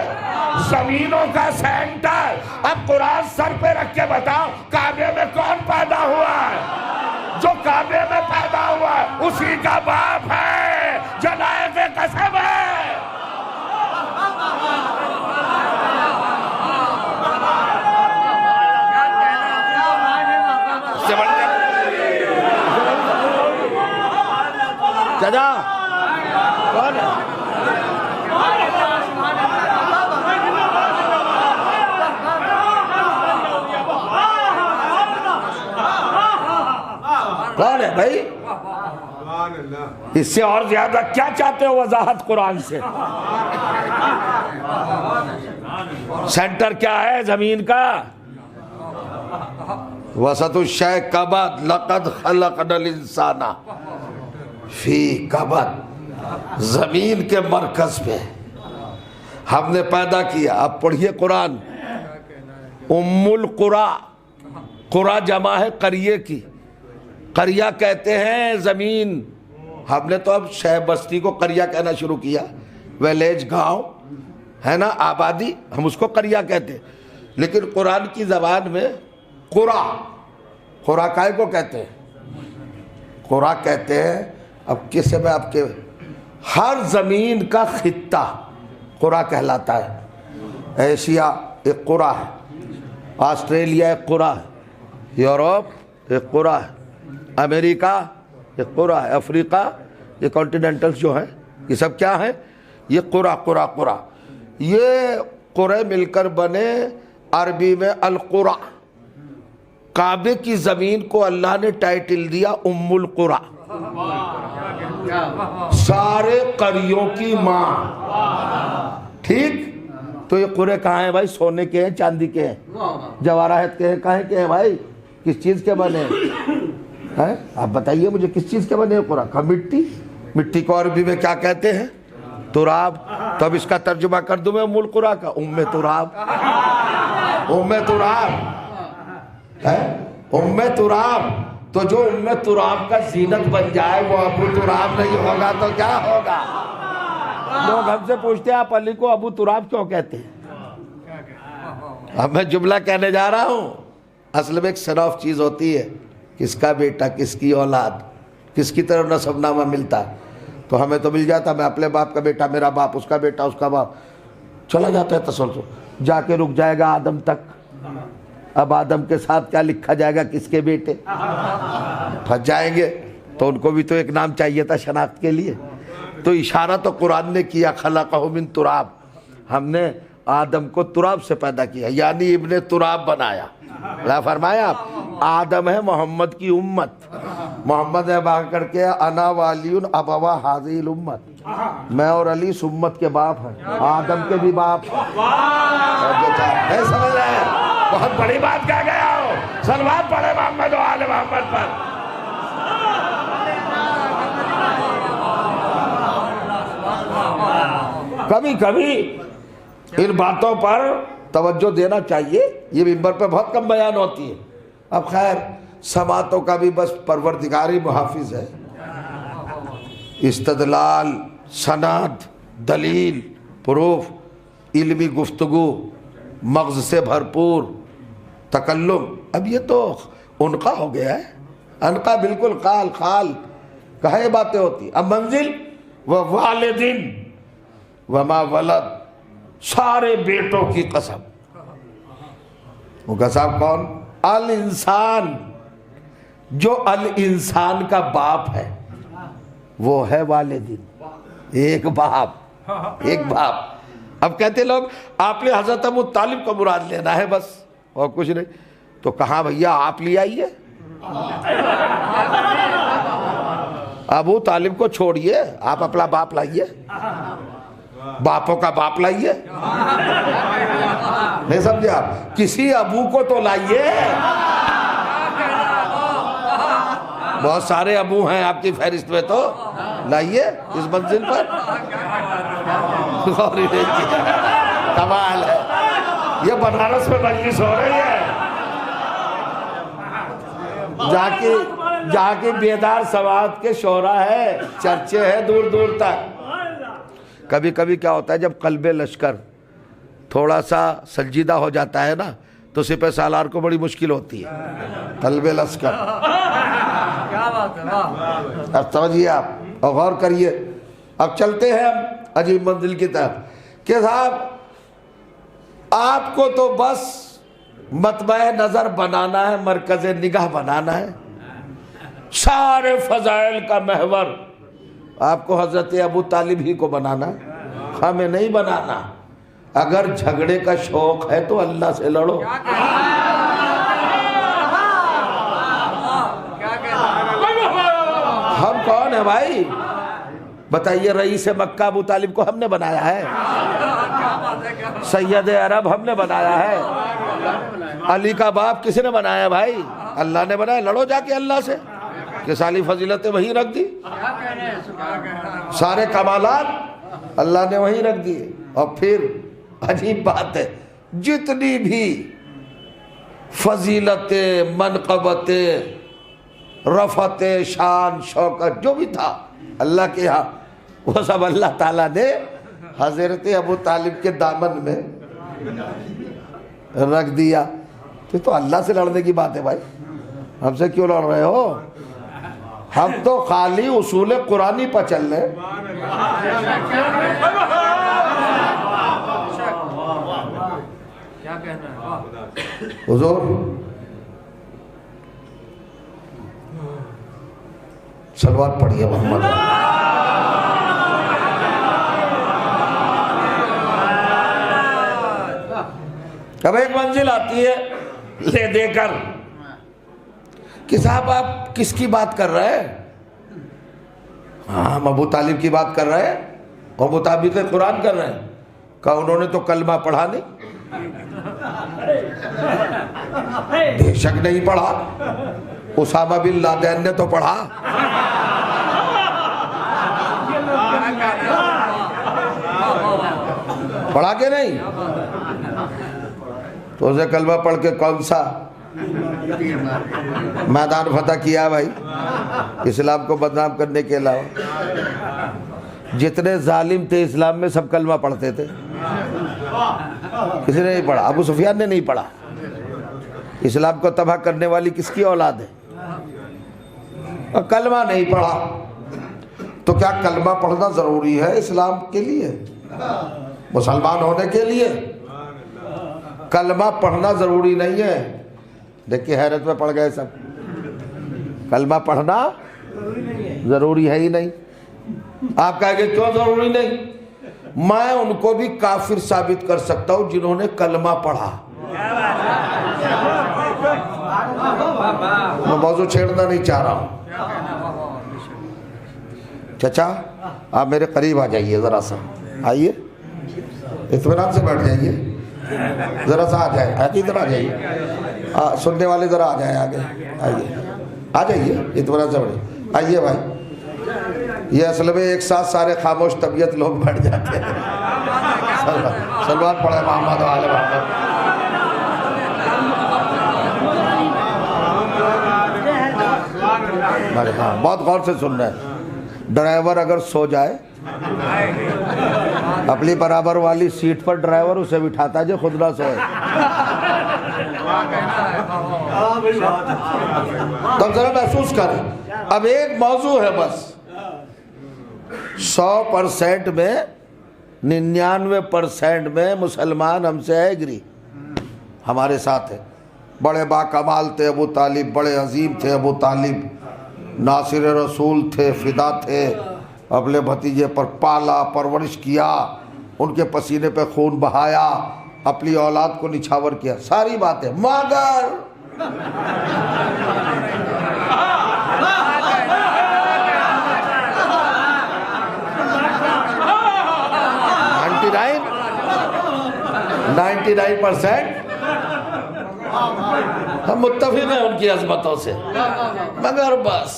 B: زمینوں کا سینٹر۔ اب قرآن سر پہ رکھ کے بتاؤ کعبے میں کون پیدا ہوا ہے؟ جو کعبے میں پیدا ہوا ہے اسی کا باپ ہے جو لائق قسم ہے۔ چچا کون ہے؟ کون ہے بھائی؟ اس سے اور زیادہ کیا چاہتے ہو وضاحت قرآن سے؟ سینٹر کیا ہے زمین کا؟ وسط الشے کبد، لقد خلقنا الانسان فی کبد، زمین کے مرکز پہ ہم نے پیدا کیا۔ اب پڑھیے قرآن، ام القریٰ، قریٰ جمع ہے قریے کی، قریہ کہتے ہیں زمین۔ ہم نے تو اب شہر بستی کو قریہ کہنا شروع کیا، ویلیج، گاؤں ہے نا، آبادی، ہم اس کو قریہ کہتے ہیں۔ لیکن قرآن کی زبان میں قریٰ، قریٰ کائے کو کہتے ہیں؟ قریٰ کہتے ہیں اب کس میں آپ کے ہر زمین کا خطہ قریٰ کہلاتا ہے۔ ایشیا ایک قریٰ ہے، آسٹریلیا ایک قریٰ ہے، یورپ ایک قریٰ ہے، امریکہ ایک قریٰ ہے، افریقہ یہ کانٹیننٹلز جو ہیں یہ سب کیا ہیں؟ یہ قریٰ قریٰ قریٰ۔ یہ قرے مل کر بنے عربی میں القریٰ۔ کعبے کی زمین کو اللہ نے ٹائٹل دیا ام القریٰ، سارے قریوں کی ماں۔ ٹھیک، تو یہ قرے کہاں ہیں بھائی؟ سونے کے ہیں، چاندی کے ہیں، جواہرات کے ہیں، کہاں کے ہیں بھائی؟ کس چیز کے بنے ہیں؟ آپ بتائیے مجھے کس چیز کے بنے ہیں قرآن کا؟ مٹی، مٹی کو عربی میں کیا کہتے ہیں؟ تراب۔ تو اب اس کا ترجمہ کر دوں میں ام القریٰ کا، ام تراب، ام تراب ہے، ام تراب۔ تو جو ام تراب کا زینت بن جائے وہ ابو تراب نہیں ہوگا تو کیا ہوگا؟ لوگ ہم سے پوچھتے ہیں آپ علی کو ابو تراب کیوں کہتے ہیں؟ اب میں جملہ کہنے جا رہا ہوں، اصل میں ایک صنف چیز ہوتی ہے، کس کا بیٹا، کس کی اولاد، کس کی طرف نسب نامہ ملتا، تو ہمیں تو مل جاتا، میں اپنے باپ کا بیٹا، میرا باپ، اس کا بیٹا، اس کا باپ، چلا جاتا ہے تسلسل، جا کے رک جائے گا آدم تک۔ اب آدم کے ساتھ کیا لکھا جائے گا؟ کس کے بیٹے؟ پھنس جائیں گے، تو ان کو بھی تو ایک نام چاہیے تھا شناخت کے لیے۔
A: تو اشارہ تو قرآن نے کیا خلقہ من تراب، ہم نے آدم کو تراب سے پیدا کیا، یعنی ابن تراب بنایا۔ اللہ فرمایا آدم ہے محمد کی امت، محمد نے بات کر کے انا والی ابوا ہذی الامت، میں اور علی اس امت کے باپ ہیں، آدم کے بھی باپ ہیں۔ نہیں سمجھ رہے ہیں؟ بہت بڑی بات کہہ گیا ہو، صلوات پڑھے محمد و آل محمد پر۔ کبھی کبھی ان باتوں پر توجہ دینا چاہیے، یہ منبر پہ بہت کم بیان ہوتی ہے۔ اب خیر سماعتوں کا بھی بس پروردگاری محافظ ہے، استدلال، سند، دلیل، پروف، علمی گفتگو، مغز سے بھرپور تکلم، اب یہ تو انقا ہو گیا ہے، انقا بالکل قال خال کہاں یہ باتیں ہوتی۔ اب منزل و والدین وما ولد، سارے بیٹوں کی قسم، وہ قسم کون؟ الانسان، جو الانسان کا باپ ہے وہ ہے والدین، ایک باپ، ایک باپ۔ اب کہتے لوگ آپ نے حضرت ابو طالب کو مراد لینا ہے بس اور کچھ نہیں، تو کہاں بھیا آپ لے آئیے، ابو طالب کو چھوڑیے، آپ اپنا باپ لائیے، باپوں کا باپ لائیے، نہیں سمجھے آپ؟ کسی ابو کو تو لائیے، بہت سارے ابو ہیں آپ کی فہرست میں، تو لائیے اس منزل پر۔ کمال ہے، یہ بنارس میں مجلس ہو رہی ہے، جہاں کی بیدار سماعت کے شعراء ہے، چرچے ہیں دور دور تک۔ کبھی کبھی کیا ہوتا ہے جب قلب لشکر تھوڑا سا سنجیدہ ہو جاتا ہے نا تو سپہ سالار کو بڑی مشکل ہوتی ہے، قلب لشکر۔ اب سمجھیے آپ اور غور کریے۔ اب چلتے ہیں ہم عجیب منزل کی طرف کہ صاحب آپ کو تو بس مطمع نظر بنانا ہے، مرکز نگاہ بنانا ہے، سارے فضائل کا محور آپ کو حضرت ابو طالب ہی کو بنانا ہے، ہمیں نہیں بنانا۔ اگر جھگڑے کا شوق ہے تو اللہ سے لڑو۔ ہم کون ہیں بھائی؟ بتائیے، رئیس مکہ ابو طالب کو ہم نے بنایا ہے؟ سید عرب ہم نے بنایا ہے؟ علی کا باپ کس نے بنایا بھائی؟ اللہ نے بنایا۔ لڑو جا کے اللہ سے کہ ساری فضیلتیں وہی رکھ دی، سارے کمالات اللہ نے وہی رکھ دیے۔ اور پھر عجیب بات ہے، جتنی بھی فضیلتیں، منقبتیں، رفعت شان، شوکت جو بھی تھا اللہ کے ہاں، وہ سب اللہ تعالیٰ نے حضرت ابو طالب کے دامن میں رکھ دیا۔ تو اللہ سے لڑنے کی بات ہے بھائی، ہم سے کیوں لڑ رہے ہو؟ ہم تو خالی اصول قرآنی پر چل رہے۔ حضور صلوات پڑھیے محمد۔ اب ایک منزل آتی ہے لے دے کر کہ صاحب آپ کس کی بات کر رہے ہیں؟ ہم ابو طالب کی بات کر رہے ہیں اور مطابق قرآن کر رہے ہیں۔ کہا انہوں نے تو کلمہ پڑھا نہیں؟ بے شک نہیں پڑھا، اسامہ بن لادن نے تو پڑھا۔ پڑھا کہ نہیں؟ تو اسے کلمہ پڑھ کے کون سا میدان فتح کیا بھائی؟ اسلام کو بدنام کرنے کے علاوہ جتنے ظالم تھے اسلام میں سب کلمہ پڑھتے تھے، کسی نے نہیں پڑھا۔ ابو سفیان نے نہیں پڑھا۔ اسلام کو تباہ کرنے والی کس کی اولاد ہے؟ اور کلمہ نہیں پڑھا تو کیا کلمہ پڑھنا ضروری ہے اسلام کے لیے، مسلمان ہونے کے لیے؟ کلمہ پڑھنا ضروری نہیں ہے۔ دیکھیے حیرت میں پڑ گئے سب، کلمہ پڑھنا ضروری ہے ہی نہیں۔ آپ کہیں گے کیوں ضروری نہیں؟ میں ان کو بھی کافر ثابت کر سکتا ہوں جنہوں نے کلمہ پڑھا. میں موضوع چھیڑنا نہیں چاہ رہا ہوں. چچا آپ میرے قریب آ جائیے ذرا سا, آئیے اطمینان سے بیٹھ جائیے, ذرا سا آ جائے, ادھر آ جائیے, سننے والے ذرا آ جائیں آگے, آئیے آ جائیے اطمینان سے بیٹھے, آئیے بھائی. یہ اصل میں ایک ساتھ سارے خاموش طبیعت لوگ بیٹھ جاتے ہیں. سلوات پڑھے محمد و آل محمد. ہاں بہت غور سے سننا ہے. ڈرائیور اگر سو جائے اپنی برابر والی سیٹ پر ڈرائیور اسے بٹھاتا جو خود نہ سوئے. تم ذرا محسوس کریں. اب ایک موضوع ہے بس, 100% میں 99% میں مسلمان ہم سے ایگری, ہمارے ساتھ ہے. بڑے باکمال تھے ابو طالب, بڑے عظیم تھے ابو طالب, ناصر رسول تھے, فدا تھے, اپنے بھتیجے پر پالا پرورش کیا, ان کے پسینے پہ خون بہایا, اپنی اولاد کو نچھاور کیا, ساری باتیں. مگر نائنٹی 99% ہم متفق ہیں ان کی عظمتوں سے, مگر بس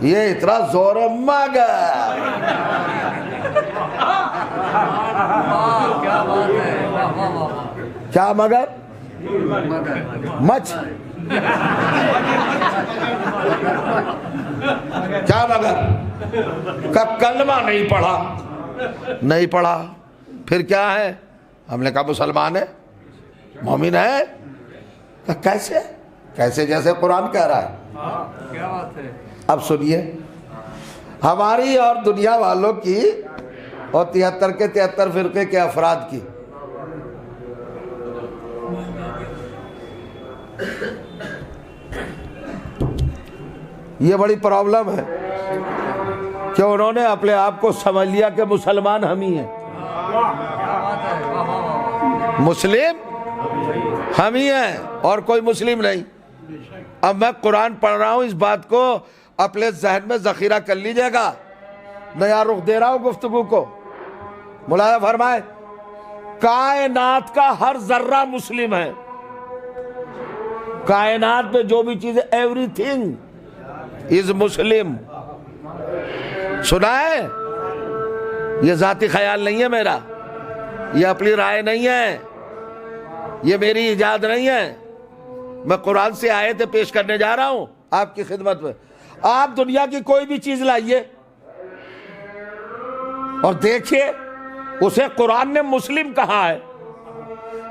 A: یہ اتنا زور ہے مگر. کیا مگر؟ مچ کیا مگر؟ کا کلمہ نہیں پڑھا, نہیں پڑھا, پھر کیا ہے؟ ہم نے کہا مسلمان ہے, مومن ہے. کیسے؟ کیسے جیسے قرآن کہہ رہا ہے. اب سنیے, ہماری اور دنیا والوں کی اور 73 کے 73 فرقے کے افراد کی یہ بڑی پرابلم ہے کہ انہوں نے اپنے آپ کو سمجھ لیا کہ مسلمان ہم ہی ہیں, مسلم ہم ہی ہیں اور کوئی مسلم نہیں. اب میں قرآن پڑھ رہا ہوں, اس بات کو اپنے ذہن میں ذخیرہ کر لیجئے گا, نیا رخ دے رہا ہوں گفتگو کو. ملاحظہ فرمائے, کائنات کا ہر ذرہ مسلم ہے. کائنات میں جو بھی چیزیں, ایوری تھنگ از مسلم. سنا ہے؟ یہ ذاتی خیال نہیں ہے میرا, یہ اپنی رائے نہیں ہے, یہ میری ایجاد نہیں ہے. میں قرآن سے آیتیں پیش کرنے جا رہا ہوں آپ کی خدمت میں. آپ دنیا کی کوئی بھی چیز لائیے اور دیکھیے, اسے قرآن نے مسلم کہا ہے.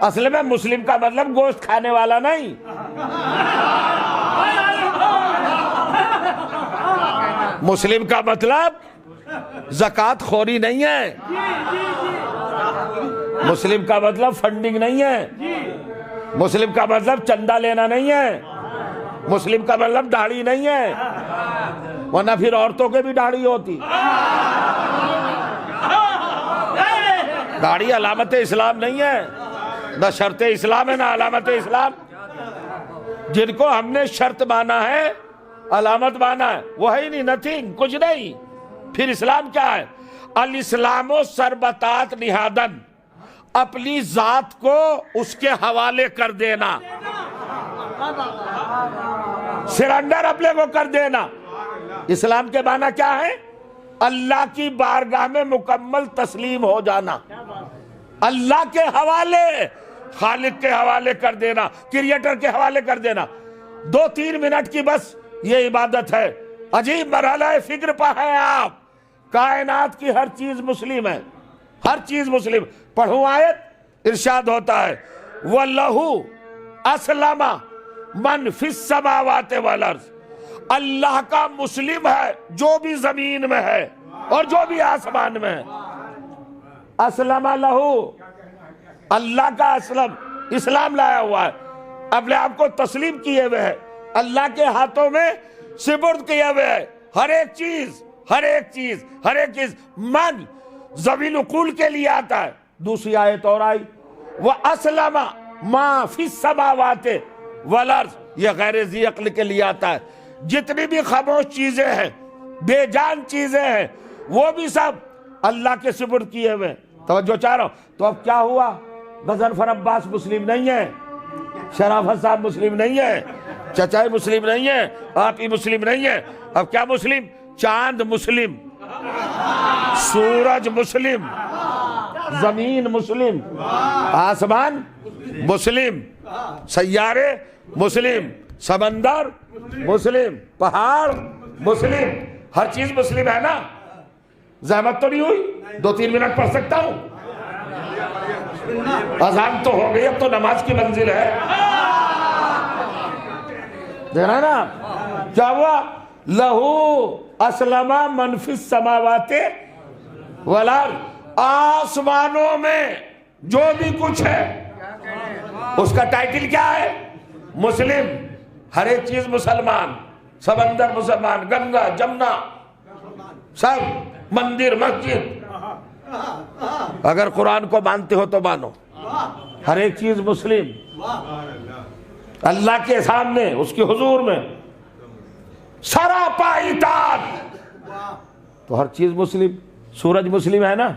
A: اصل میں مسلم کا مطلب گوشت کھانے والا نہیں, مسلم کا مطلب زکوٰۃ خوری نہیں ہے, مسلم کا مطلب فنڈنگ نہیں ہے, مسلم کا مطلب چندہ لینا نہیں ہے, مسلم کا مطلب داڑھی نہیں ہے, ورنہ پھر عورتوں کے بھی داڑھی ہوتی. داڑھی علامت اسلام نہیں ہے, نہ شرط اسلام ہے نہ علامت اسلام. جن کو ہم نے شرط مانا ہے, علامت مانا ہے, وہ ہے ہی نہیں, نتھنگ, کچھ نہیں. پھر اسلام کیا ہے؟ الاسلام و سربتات نہادن, اپنی ذات کو اس کے حوالے کر دینا, سرنڈر اپنے کو کر دینا. اسلام کے معنی کیا ہے؟ اللہ کی بارگاہ میں مکمل تسلیم ہو جانا, اللہ کے حوالے, خالق کے حوالے کر دینا, کریٹر کے حوالے کر دینا. 2-3 منٹ کی بس یہ عبادت ہے. عجیب مرحلہ فکر پہ ہے آپ. کائنات کی ہر چیز مسلم ہے, ہر چیز مسلم. پڑھوں آیت, ارشاد ہوتا ہے وَلَّهُ أَسْلَمَ مَنْ فِي السَّمَاوَاتِ وَالْأَرْضِ, اللہ کا مسلم ہے جو بھی زمین میں ہے اور جو بھی آسمان میں ہے. اسلم لہو, اللہ کا اسلم, اسلام لایا ہوا ہے, اپنے آپ کو تسلیم کیے ہوئے ہے, اللہ کے ہاتھوں میں سپرد کیے ہوئے ہے. ہر ایک چیز,
B: ہر ایک چیز من ذوی العقول کے لیے آتا ہے. دوسری آیت اور آئی وَأَسْلَمَ مَا فِي السَّمَاوَاتِ وَالْأَرْضِ، یہ غیر ذی عقل کے لیے آتا ہے. جتنی بھی خاموش چیزیں ہیں، بے جان چیزیں ہیں، وہ بھی سب اللہ کے سپرد کیے ہوئے. توجہ چاہ رہا ہوں. تو اب کیا ہوا؟ غضنفر عباس مسلم نہیں ہے، شرافت صاحب مسلم نہیں ہے، چچائی مسلم نہیں ہے، آپ ہی مسلم نہیں ہے. اب کیا مسلم؟ چاند مسلم، سورج مسلم، زمین مسلم، آسمان مسلم، سیارے مسلم، سمندر مسلم، پہاڑ مسلم، ہر چیز مسلم ہے نا. زحمت تو نہیں ہوئی؟ 2-3 منٹ پڑھ سکتا ہوں؟ اذان تو ہو گئی، اب تو نماز کی منزل ہے. دیکھنا ہے نا کیا ہوا؟ لہو اسلم من فی السماوات والارض، آسمانوں میں جو بھی کچھ ہے اس کا ٹائٹل کیا ہے؟ مسلم. ہر ایک چیز مسلمان، سمندر مسلمان، گنگا جمنا سب، مندر مسجد. اگر قرآن کو مانتے ہو تو مانو، ہر ایک چیز مسلم. اللہ کے سامنے، اس کی حضور میں سراپا اطاعت، تو ہر چیز مسلم. سورج مسلم ہے نا؟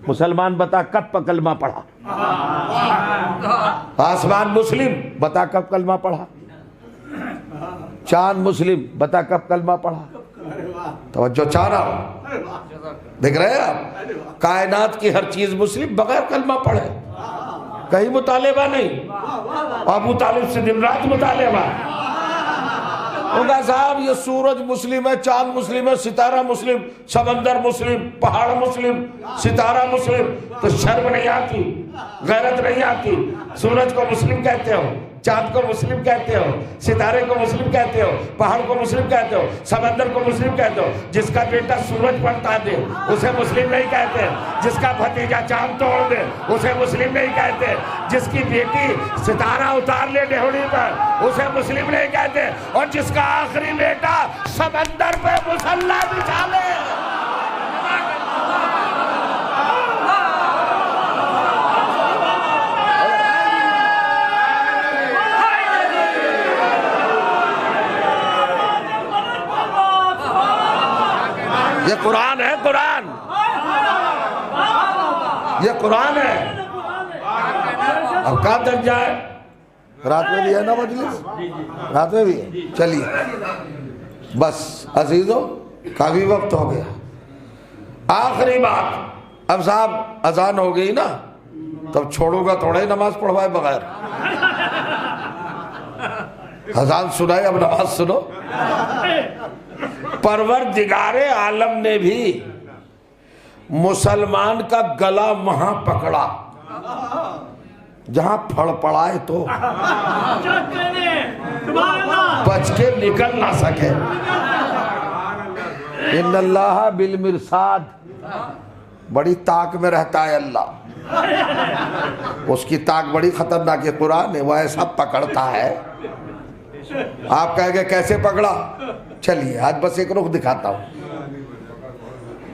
B: مسلمان بتا کب کلمہ پڑھا؟ آسمان مسلم، بتا کب کلمہ پڑھا؟ چاند مسلم، بتا کب کلمہ پڑھا؟ توجہ چاہ رہا ہوں، دیکھ رہے ہیں آپ؟ کائنات کی ہر چیز مسلم بغیر کلمہ پڑھے. کہیں مطالبہ نہیں. ابو طالب سے دن رات مطالبہ. ہوگا صاحب یہ سورج مسلم ہے، چاند مسلم ہے، ستارہ مسلم، سمندر مسلم، پہاڑ مسلم، ستارہ مسلم. تو شرم نہیں آتی، غیرت نہیں آتی؟ سورج کو مسلم کہتے ہو، چاند کو مسلم کہتے ہو، ستارے کو مسلم کہتے ہو، پہاڑ کو مسلم کہتے ہو، سمندر کو مسلم کہتے ہو. جس کا بیٹا سورج پڑتا دے اسے مسلم نہیں کہتے. جس کا بھتیجا چاند توڑ دے اسے مسلم نہیں کہتے. جس کی بیٹی ستارہ اتار لے ڈہوڑی پر اسے مسلم نہیں کہتے. اور جس کا آخری بیٹا سمندر پہ مسلح بچھا لے. یہ قرآن ہے، قرآن، یہ قرآن ہے. اب کہاں تک جائے؟ رات میں بھی ہے نا مجلس؟ رات میں بھی ہے. چلیے بس عزیزو، کافی وقت ہو گیا. آخری بات، اب صاحب اذان ہو گئی نا، تب چھوڑوں گا تھوڑا ہی نماز پڑھوائے بغیر. اذان سنائے، اب نماز سنو. پروردگار عالم نے بھی مسلمان کا گلا وہاں پکڑا جہاں پھڑ پڑائے تو بچ کے نکل نہ سکے. ان اللہ بالمرصاد، بڑی طاق میں رہتا ہے اللہ. اس کی طاق بڑی خطرناک ہے. قرآن ہے وہ ایسا پکڑتا ہے. آپ کہیں گے کیسے پکڑا؟ چلیے آج بس ایک رخ دکھاتا ہوں.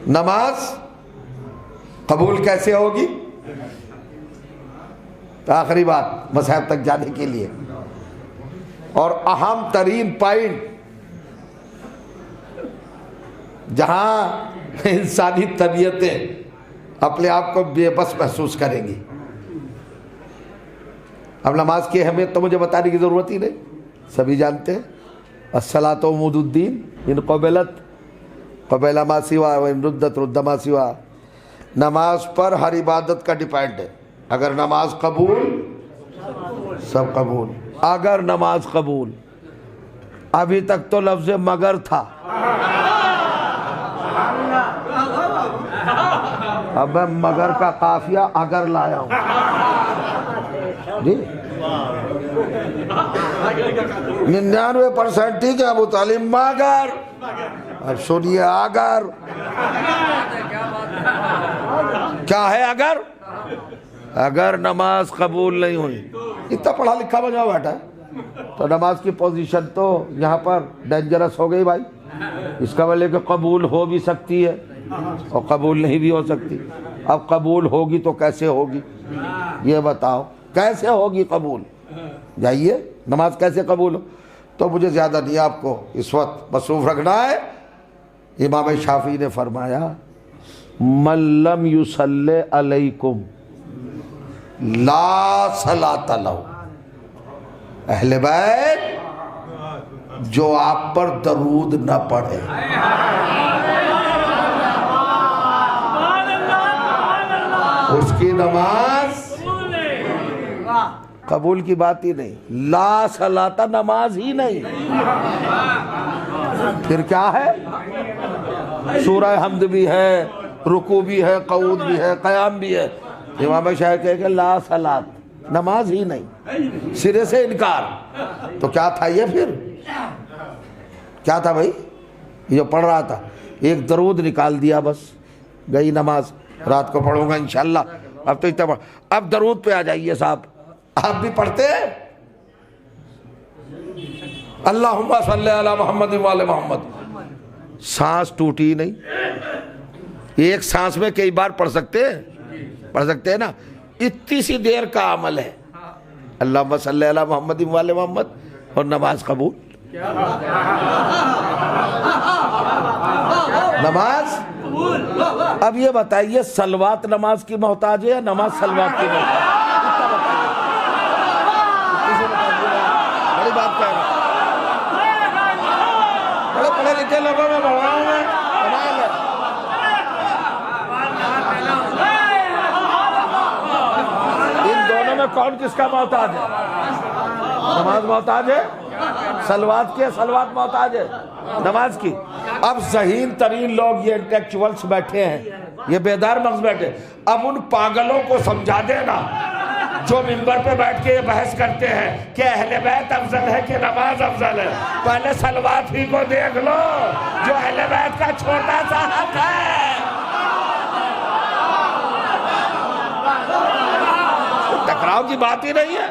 B: نماز قبول کیسے ہوگی؟ آخری بات مصحف تک جانے کے لیے، اور اہم ترین پوائنٹ جہاں انسانی طبیعتیں اپنے آپ کو بے بس محسوس کریں گی. اب نماز کی اہمیت تو مجھے بتانے کی ضرورت ہی نہیں، سبھی جانتے ہیں. الصلاۃ عمود الدین، ان قبلت قبل ما سوا وان ردت رد ما سوا. نماز پر ہر عبادت کا ڈیپینڈ ہے. اگر نماز قبول سب قبول. اگر نماز قبول، ابھی تک تو لفظ مگر تھا، اب میں مگر کا قافیہ اگر لایا ہوں. جی 99% ٹھیک ہے ابو طالب مگر. اب سنیے اگر کیا ہے؟ اگر نماز قبول نہیں ہوئی، اتنا پڑھا لکھا بجا بیٹھا ہے تو نماز کی پوزیشن تو یہاں پر ڈینجرس ہو گئی بھائی.
A: اس کا مطلب کہ قبول ہو بھی سکتی ہے اور قبول نہیں بھی ہو سکتی. اب قبول ہوگی تو کیسے ہوگی یہ بتاؤ, کیسے ہوگی قبول؟ جائیے نماز کیسے قبول ہو؟ تو مجھے زیادہ نہیں آپ کو اس وقت مصروف رکھنا ہے. امام شافعی نے فرمایا من لم یصلی علیکم لا صلاۃ لہ. اہل بیت جو آپ پر درود نہ پڑھے, اس کی نماز قبول کی بات ہی نہیں. لا صلاۃ نماز ہی نہیں, پھر کیا ہے؟ سورہ حمد بھی ہے, رکوع بھی ہے, قعود بھی ہے, قیام بھی ہے. امام شافعی کہے کہ لا صلاۃ نماز ہی نہیں, سرے سے انکار. تو کیا تھا یہ؟ پھر کیا تھا بھائی؟ یہ جو پڑھ رہا تھا ایک درود نکال دیا, بس گئی نماز. رات کو پڑھوں گا انشاءاللہ. اب تو اتنا پڑھ, اب درود پہ آ جائیے صاحب. آپ بھی پڑھتے ہیں اللہم صلی علی محمد وعلی محمد, سانس ٹوٹی نہیں. ایک سانس میں کئی بار پڑھ سکتے ہیں, پڑھ سکتے ہیں نا. اتنی سی دیر کا عمل ہے اللہم صلی علی محمد وعلی محمد, اور نماز قبول. نماز. اب یہ بتائیے صلوات نماز کی محتاج ہے یا نماز صلوات کی محتاج ہے؟ بڑی بات کہہ رہا ہوں, بڑے پڑھے لکھے لوگوں میں بڑھ رہا ہوں میں. کمال ہے. ان دونوں میں کون کس کا محتاج ہے؟ نماز محتاج ہے, صلوات کی, صلوات محتاج ہے نماز کی. اب ذہین ترین لوگ یہ انٹلیکچوئلس بیٹھے ہیں, یہ بیدار مغز بیٹھے, اب ان پاگلوں کو سمجھا دینا جو منبر پہ بیٹھ کے یہ بحث کرتے ہیں کہ اہل بیت افضل ہے کہ نماز افضل ہے. پہلے صلوات ہی کو دیکھ لو جو اہل بیت کا چھوٹا سا حق ہے. ٹکراؤ کی بات ہی نہیں ہے.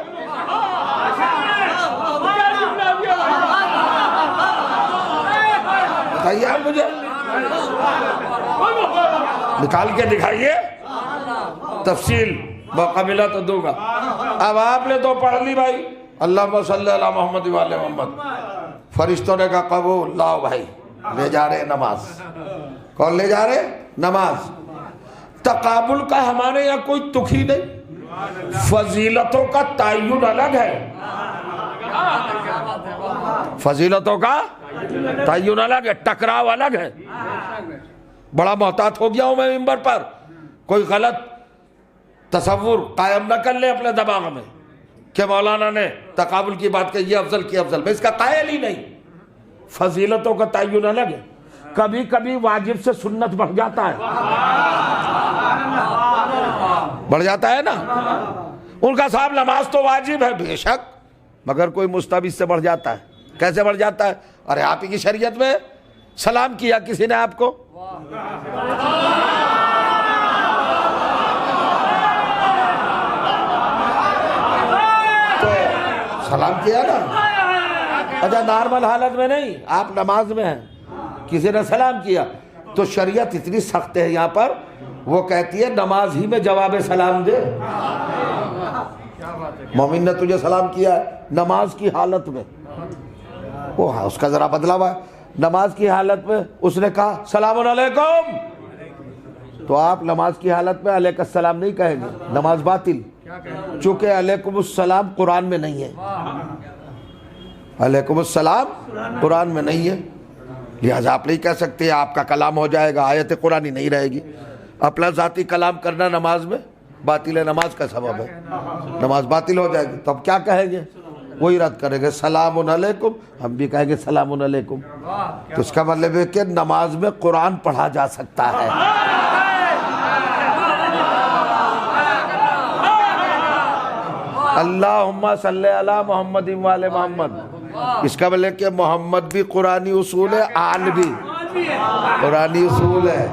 A: بتائیے آپ مجھے, نکال کے دکھائیے, تفصیل موقع ملا تو دوں گا. اب آپ نے تو پڑھ لی بھائی اللہم صلی علی محمد وعلی محمد, فرشتوں نے کہا قبول. لاؤ بھائی, لے جا رہے نماز. کون لے جا رہے؟ نماز. تقابل کا ہمارے یہاں کوئی تک ہی نہیں. فضیلتوں کا تعین الگ ہے, فضیلتوں کا تعین الگ ہے, ٹکراؤ الگ ہے. بڑا محتاط ہو گیا ہوں میں منبر پر, کوئی غلط تصور قائم نہ کر لے اپنے دماغ میں کہ مولانا نے تقابل کی بات کہی, یہ افضل کی افضل. میں اس کا قائل ہی نہیں. فضیلتوں کا تعین الگ ہے. کبھی کبھی واجب سے سنت بڑھ جاتا ہے, بڑھ جاتا ہے نا. ان کا صاحب نماز تو واجب ہے بے شک, مگر کوئی مستحب سے بڑھ جاتا ہے. کیسے بڑھ جاتا ہے؟ ارے آپ ہی کی شریعت میں سلام کیا کسی نے آپ کو, تو سلام کیا نا. اچھا نارمل حالت میں نہیں, آپ نماز میں ہیں, کسی نے سلام کیا, تو شریعت اتنی سخت ہے یہاں پر, وہ کہتی ہے نماز ہی میں جواب سلام دے. مومن نے تجھے سلام کیا ہے نماز کی حالت میں, وہ اس کا ذرا بدلا ہوا ہے. نماز کی حالت میں اس نے کہا سلام علیکم, تو آپ نماز کی حالت میں علیکم السلام نہیں کہیں گے, نماز باطل. چونکہ علیکم السلام قرآن میں نہیں ہے, علیکم السلام قرآن میں نہیں ہے, لہذا آپ نہیں کہہ سکتے آپ کا کلام ہو جائے گا, آیت قرآنی نہیں رہے گی. اپنا ذاتی کلام کرنا نماز میں باطل ہے, نماز کا سبب ہے, نماز باطل ہو جائے گی. تو اب کیا کہیں گے؟ وہی رد کریں گے سلام علیکم, ہم بھی کہیں گے سلام علیکم. تو اس کا مطلب ہے کہ نماز میں قرآن پڑھا جا سکتا ہے. اللہم صلی علی محمد وعلی محمد, اس کا مطلب کہ محمد بھی قرآنی اصول ہے, آل بھی قرآنی اصول ہے,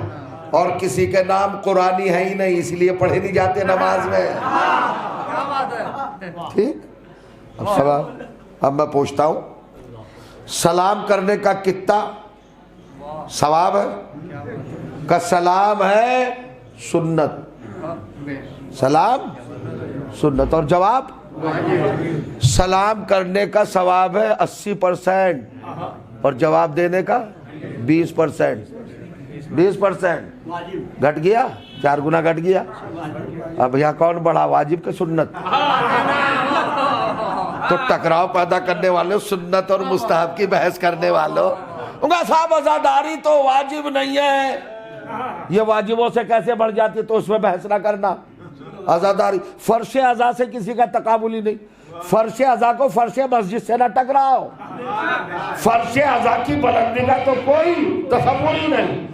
A: اور کسی کے نام قرآنی ہے ہی نہیں, اس لیے پڑھے نہیں جاتے نماز میں. ٹھیک. اب سوال, اب میں پوچھتا ہوں, سلام کرنے کا کتنا ثواب ہے کا سلام ہے سنت، سلام سنت، اور جواب سلام کرنے کا ثواب ہے 80% اور جواب دینے کا 20%، 20% گھٹ گیا، 4 گنا گھٹ گیا۔ اب یہاں کون بڑھا، واجب کے سنت؟ تو ٹکراؤ پیدا کرنے والوں، سنت اور مستحب کی بحث کرنے والوں، ان کا صاحب عزاداری تو واجب نہیں ہے، یہ واجبوں سے کیسے بڑھ جاتی ہے، تو اس میں بحث نہ کرنا۔ عزاداری فرش عزا سے کسی کا تقابل ہی نہیں، فرش عزا کو فرش مسجد سے نہ ٹکراؤ، فرش عزا کی بلندی کا تو کوئی تصور ہی نہیں۔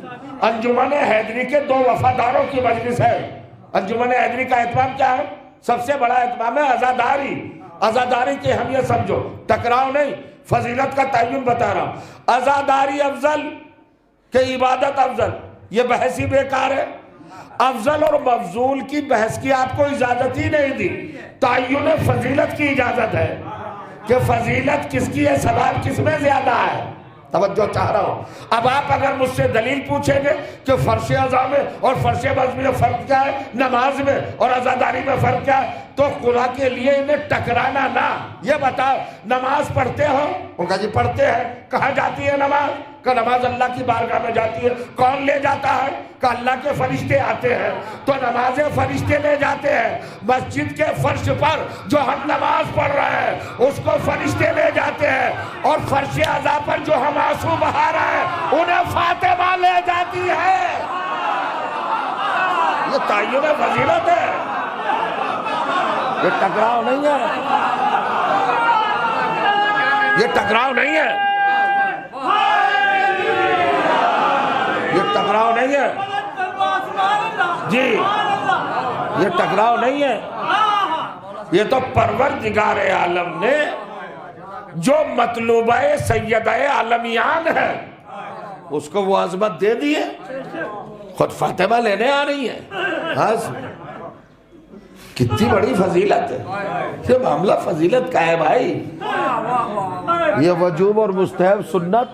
A: انجمن حیدری کے 2 وفاداروں کی مجلس ہے۔ انجمن حیدری کا اہتمام کیا ہے؟ سب سے بڑا اہتمام ہے عزاداری۔ عزاداری کی اہمیت سمجھو، ٹکراؤ نہیں، فضیلت کا تعین بتا رہا ہوں۔ عزاداری افضل کہ عبادت افضل، یہ بحث ہی بیکار ہے۔ افضل اور مفضول کی بحث کی آپ کو اجازت ہی نہیں دی، تعین فضیلت کی اجازت ہے کہ فضیلت کس کی ہے، ثواب کس میں زیادہ ہے۔ توجہ چاہ رہا ہوں۔ اب آپ اگر مجھ سے دلیل پوچھیں گے کہ فرش عزا میں اور فرش بز میں فرق کیا ہے، نماز میں اور عزاداری میں فرق کیا ہے، تو خدا کے لیے انہیں ٹکرانا نہ، یہ بتاؤ نماز پڑھتے ہو؟ ان کا جی پڑھتے ہیں۔ کہاں جاتی ہے نماز؟ کہ نماز اللہ کی بارگاہ میں جاتی ہے۔ کون لے جاتا ہے؟ کہ اللہ کے فرشتے آتے ہیں، تو نمازیں فرشتے لے جاتے ہیں۔ مسجد کے فرش پر جو ہم نماز پڑھ رہے ہیں اس کو فرشتے لے جاتے ہیں، اور فرش عزا پر جو ہم آنسو بہا رہے ہیں انہیں فاطمہ لے جاتی ہے۔ یہ تعین فضیلت ہے، یہ ٹکراؤ نہیں ہے، یہ ٹکراؤ نہیں ہے، یہ ٹکراؤ نہیں ہے جی، یہ ٹکراؤ نہیں ہے۔ یہ تو پروردگار عالم نے جو مطلوبہ سیدہ عالمیان ہے اس کو وہ عظمت دے دی ہے، خود فاطمہ لینے آ رہی ہے۔ کتنی بڑی فضیلت ہے، یہ معاملہ فضیلت کا ہے بھائی۔ یہ وجوب اور مستحب، سنت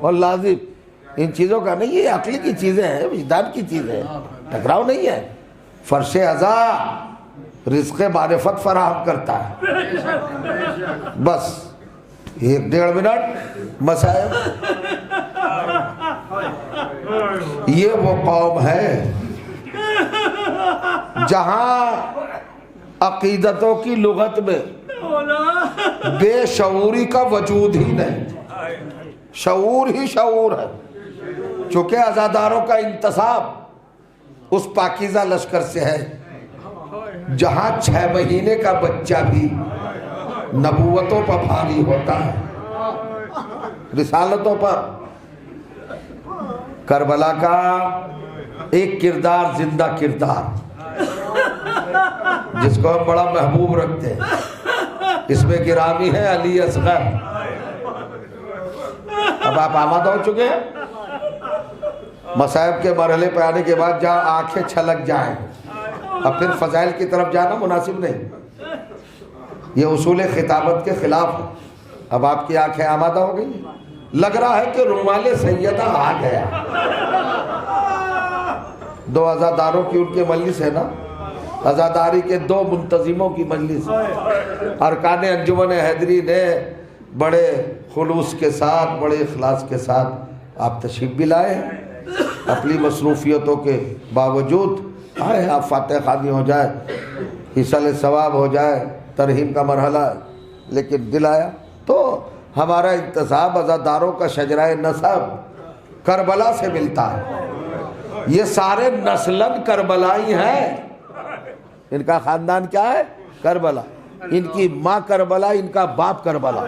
A: اور لازم، ان چیزوں کا نہیں، یہ عقل کی چیزیں ہیں، وجدان کی چیزیں ہیں، ٹکراؤ نہیں ہے۔ فرش عزا رزق معرفت فراہم کرتا ہے۔ بس 1-1.5 منٹ مسائل۔ یہ وہ قوم ہے جہاں عقیدتوں کی لغت میں بے شعوری کا وجود ہی نہیں، شعور ہی شعور ہے۔ چونکہ عزاداروں کا انتصاب اس پاکیزہ لشکر سے ہے جہاں 6 مہینے کا بچہ بھی نبوتوں پر بھاری ہوتا ہے، رسالتوں پر۔ کربلا کا ایک کردار، زندہ کردار، جس کو ہم بڑا محبوب رکھتے ہیں، اس میں گرامی ہے علی اصغر۔ اب آپ آمادہ ہو چکے ہیں؟ مصائب کے مرحلے پہ آنے کے بعد جہاں آنکھیں چھلک جائیں، اب پھر فضائل کی طرف جانا مناسب نہیں، یہ اصول خطابت کے خلاف ہے۔ اب آپ کی آنکھیں آمادہ ہو گئی، لگ رہا ہے کہ رومال سیدہ آ گیا۔ 2 عزاداروں کی ان کے مجلس ہے نا، عزاداری کے 2 منتظموں کی مجلس۔ ارکان انجمن حیدری نے بڑے خلوص کے ساتھ، بڑے اخلاص کے ساتھ آپ تشریف بھی لائے ہیں، اپنی مصروفیتوں کے باوجود آئے، آپ فاتح خوانی ہو جائے، حصل ثواب ہو جائے، ترہیم کا مرحلہ ہے، لیکن دل آیا۔ تو ہمارا انتصاب عزاداروں کا شجرہ نسب کربلا سے ملتا ہے، یہ سارے نسلاً کربلائی ہیں، ان کا خاندان کیا ہے؟ کربلا، ان کی ماں کربلا، ان کا باپ کربلا،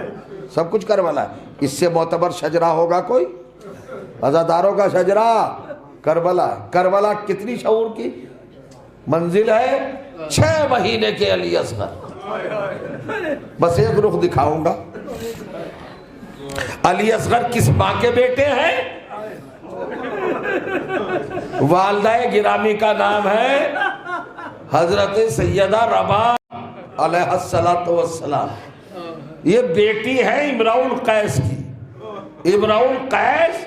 A: سب کچھ کربلا ہے۔ اس سے معتبر شجرہ ہوگا کوئی؟ عزاداروں کا شجرہ کربلا ہے۔ کربلا کتنی شعور کی منزل ہے؟ 6 مہینے کے علی اصغر۔ بس ایک رخ دکھاؤں گا، علی اصغر کس ماں کے بیٹے ہیں؟ والدہ گرامی کا نام ہے حضرت سیدہ رباب علیہ السلام۔ یہ بیٹی ہے امراء القیس کی۔ امراء القیس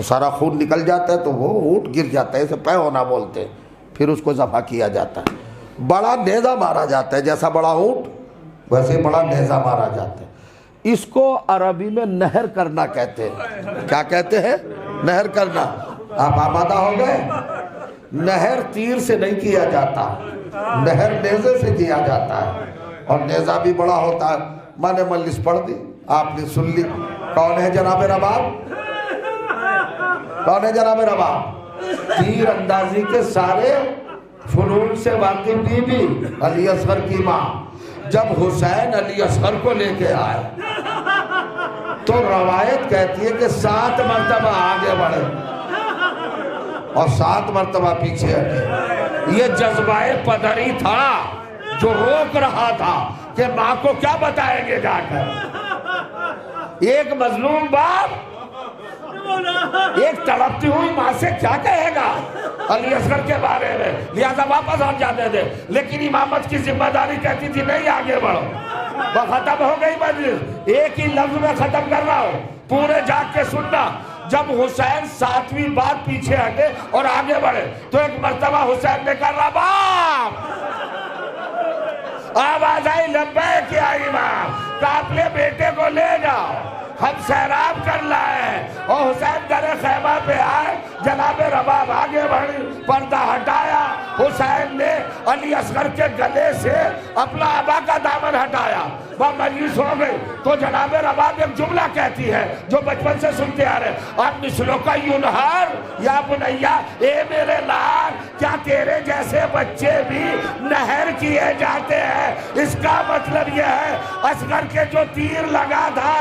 A: وہ سارا خون نکل جاتا ہے تو وہ اونٹ گر جاتا ہے، اسے پے ہونا بولتے ہیں، پھر اس کو ذبح کیا جاتا ہے، بڑا نیزہ مارا جاتا ہے، جیسا بڑا اونٹ ویسے بڑا نیزہ مارا جاتا ہے۔ اس کو عربی میں نہر کرنا کہتے ہیں۔ کیا کہتے ہیں؟ نہر کرنا۔ آپ آمادہ ہو گئے؟ نہر تیر سے نہیں کیا جاتا، نہر نیزے سے کیا جاتا ہے، اور نیزہ بھی بڑا ہوتا ہے۔ میں نے مجلس پڑھ دی، آپ نے سن لی۔ کون ہے جناب رباب؟ کون ہے جناب رباب؟ تیر اندازی کے سارے فنون سے واقف بی بی علی اصغر کی ماں۔ جب حسین علی اصغر کو لے کے آئے تو روایت کہتی ہے کہ 7 مرتبہ آگے بڑھے اور 7 مرتبہ پیچھے ہٹے۔ یہ جذبہ پدری تھا جو روک رہا تھا کہ ماں کو کیا بتائیں گے جا کر۔ ایک مظلوم باپ ایک تڑپتی ہوئی ماں سے کیا کہے گا علی اصغر کے بارے میں؟ لہذا واپس ہٹ جاتے تھے، لیکن امامت کی ذمہ داری کہتی تھی نہیں آگے بڑھو۔ وہ ختم ہو گئی مجلس، ایک ہی لفظ میں ختم کر رہا ہوں، پورے جاگ کے سننا۔ جب حسین 7ویں بار پیچھے ہٹے اور آگے بڑھے تو ایک مرتبہ حسین نے کہا رباب، آواز آئی لبیک یا امام، کہا اپنے بیٹے کو لے جاؤ، ہم سیراب کر لائے۔ اور حسین در خیمہ پہ آئے، جناب رباب آگے بڑھی، پردہ ہٹایا، حسین نے علی اصغر کے گلے سے اپنا آبا کا دامن ہٹایا۔ وہ مجلس ہو گئی تو جناب رباب ایک جملہ کہتی ہے جو بچپن سے سنتے آ رہے، اب مثلوں کا ینہر یا بنیا، اے میرے لال کیا تیرے جیسے بچے بھی نہر کیے جاتے ہیں؟ اس کا مطلب یہ ہے اصغر کے جو تیر لگا تھا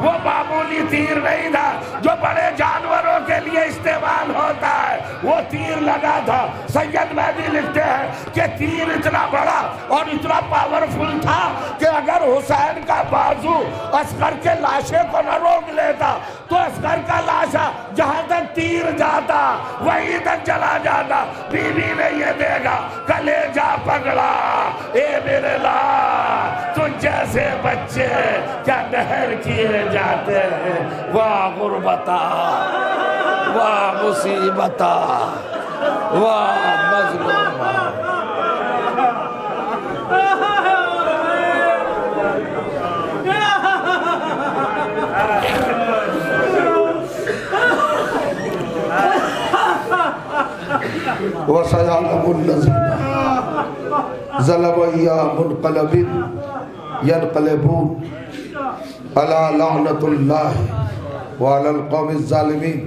A: وہ معمولی تیر نہیں تھا جو بڑے جانوروں کے لیے استعمال ہوتا ہے، وہ تیر لگا تھا۔ سید مہدی لکھتے ہیں کہ تیر اتنا بڑا اور اتنا پاورفل تھا کہ اگر حسین کا بازو اصغر کے لاشے کو نہ روک لیتا تو اصغر کا لاشا جہاں تک تیر جاتا وہیں تک چلا جاتا۔ بی بی نے یہ دیکھا، کلیجہ پگڑا، اے میرے لال تجھ جیسے بچے کیا نہر کیے جاتے ہیں؟ واہ غربتا، واہ مصیبتا، واہ مظلومہ۔ وَسَيَعْلَمُ الَّذِينَ ظَلَمُوا أَيَّ مُنْقَلَبٍ يَنْقَلِبُونَ أَلَا لَعْنَةُ اللَّهِ وَعَلَى الْقَوْمِ الظَّالِمِينَ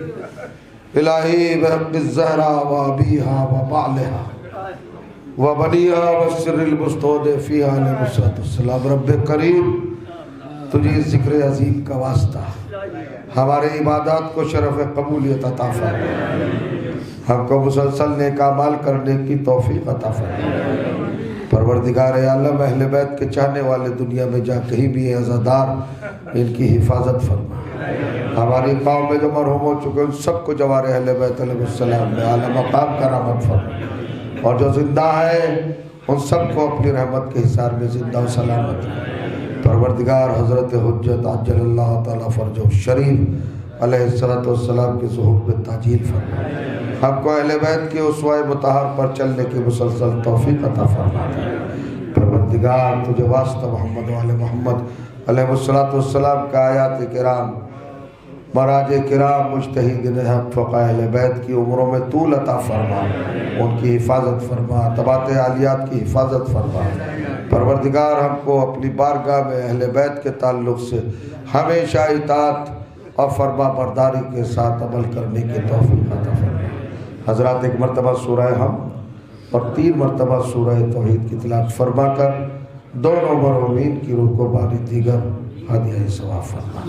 A: إِلَٰهِي بِحَقِّ الزَّهْرَىٰ وَأَبِيهَا وَبَعْلِهَا وَبَنِيهَا وَالسِّرِّ الْمُسْتَوْدَعِ فِيهَا عَلَيْهِ الصَّلَاةُ وَالسَّلَامُ۔ رب کریم تجھے ذکر عظیم کا واسطہ ہمارے عبادات کو شرف قبولیت عطا فرما، ہم کو مسلسل نیک اعمال کرنے کی توفیق عطا فرما۔ پروردگار عالم اہل بیت کے چاہنے والے دنیا میں جا کہیں بھی عزادار ان کی حفاظت فرما۔ ہماری قوم میں جو مرحوم ہو چکے ان سب کو جوار اہل بیت علیہ السلام میں اعلیٰ مقام کرامت فرما، اور جو زندہ ہیں ان سب کو اپنی رحمت کے حصار میں زندہ و سلامت رکھنا۔ پروردگار حضرت حجت عجل اللہ تعالیٰ فرجہ الشریف علیہ السلام کے ظہور میں تاجیل فرما۔ ہم کو اہل بیت کے اسوہ مطہر پر چلنے کی مسلسل توفیق عطا فرما۔ پروردگار تجھے واسطہ محمد و آل محمد علیہ السلام کا آیات کرام، مراج کرام، مجتہدین حق فقہ اہل بیت کی عمروں میں طول عطا فرما، ان کی حفاظت فرما، طبعات عالیات کی حفاظت فرما۔ پروردگار ہم کو اپنی بارگاہ میں اہل بیت کے تعلق سے ہمیشہ اطاعت اور فرما برداری کے ساتھ عمل کرنے کی توفیق عطا فرما۔ حضرات ایک مرتبہ سورہ ہم اور 3 مرتبہ سورہ توحید کی تلاوت فرما کر دونوں مرحومین کی روح کو باری دیگر ہدیہ ثواب فرما۔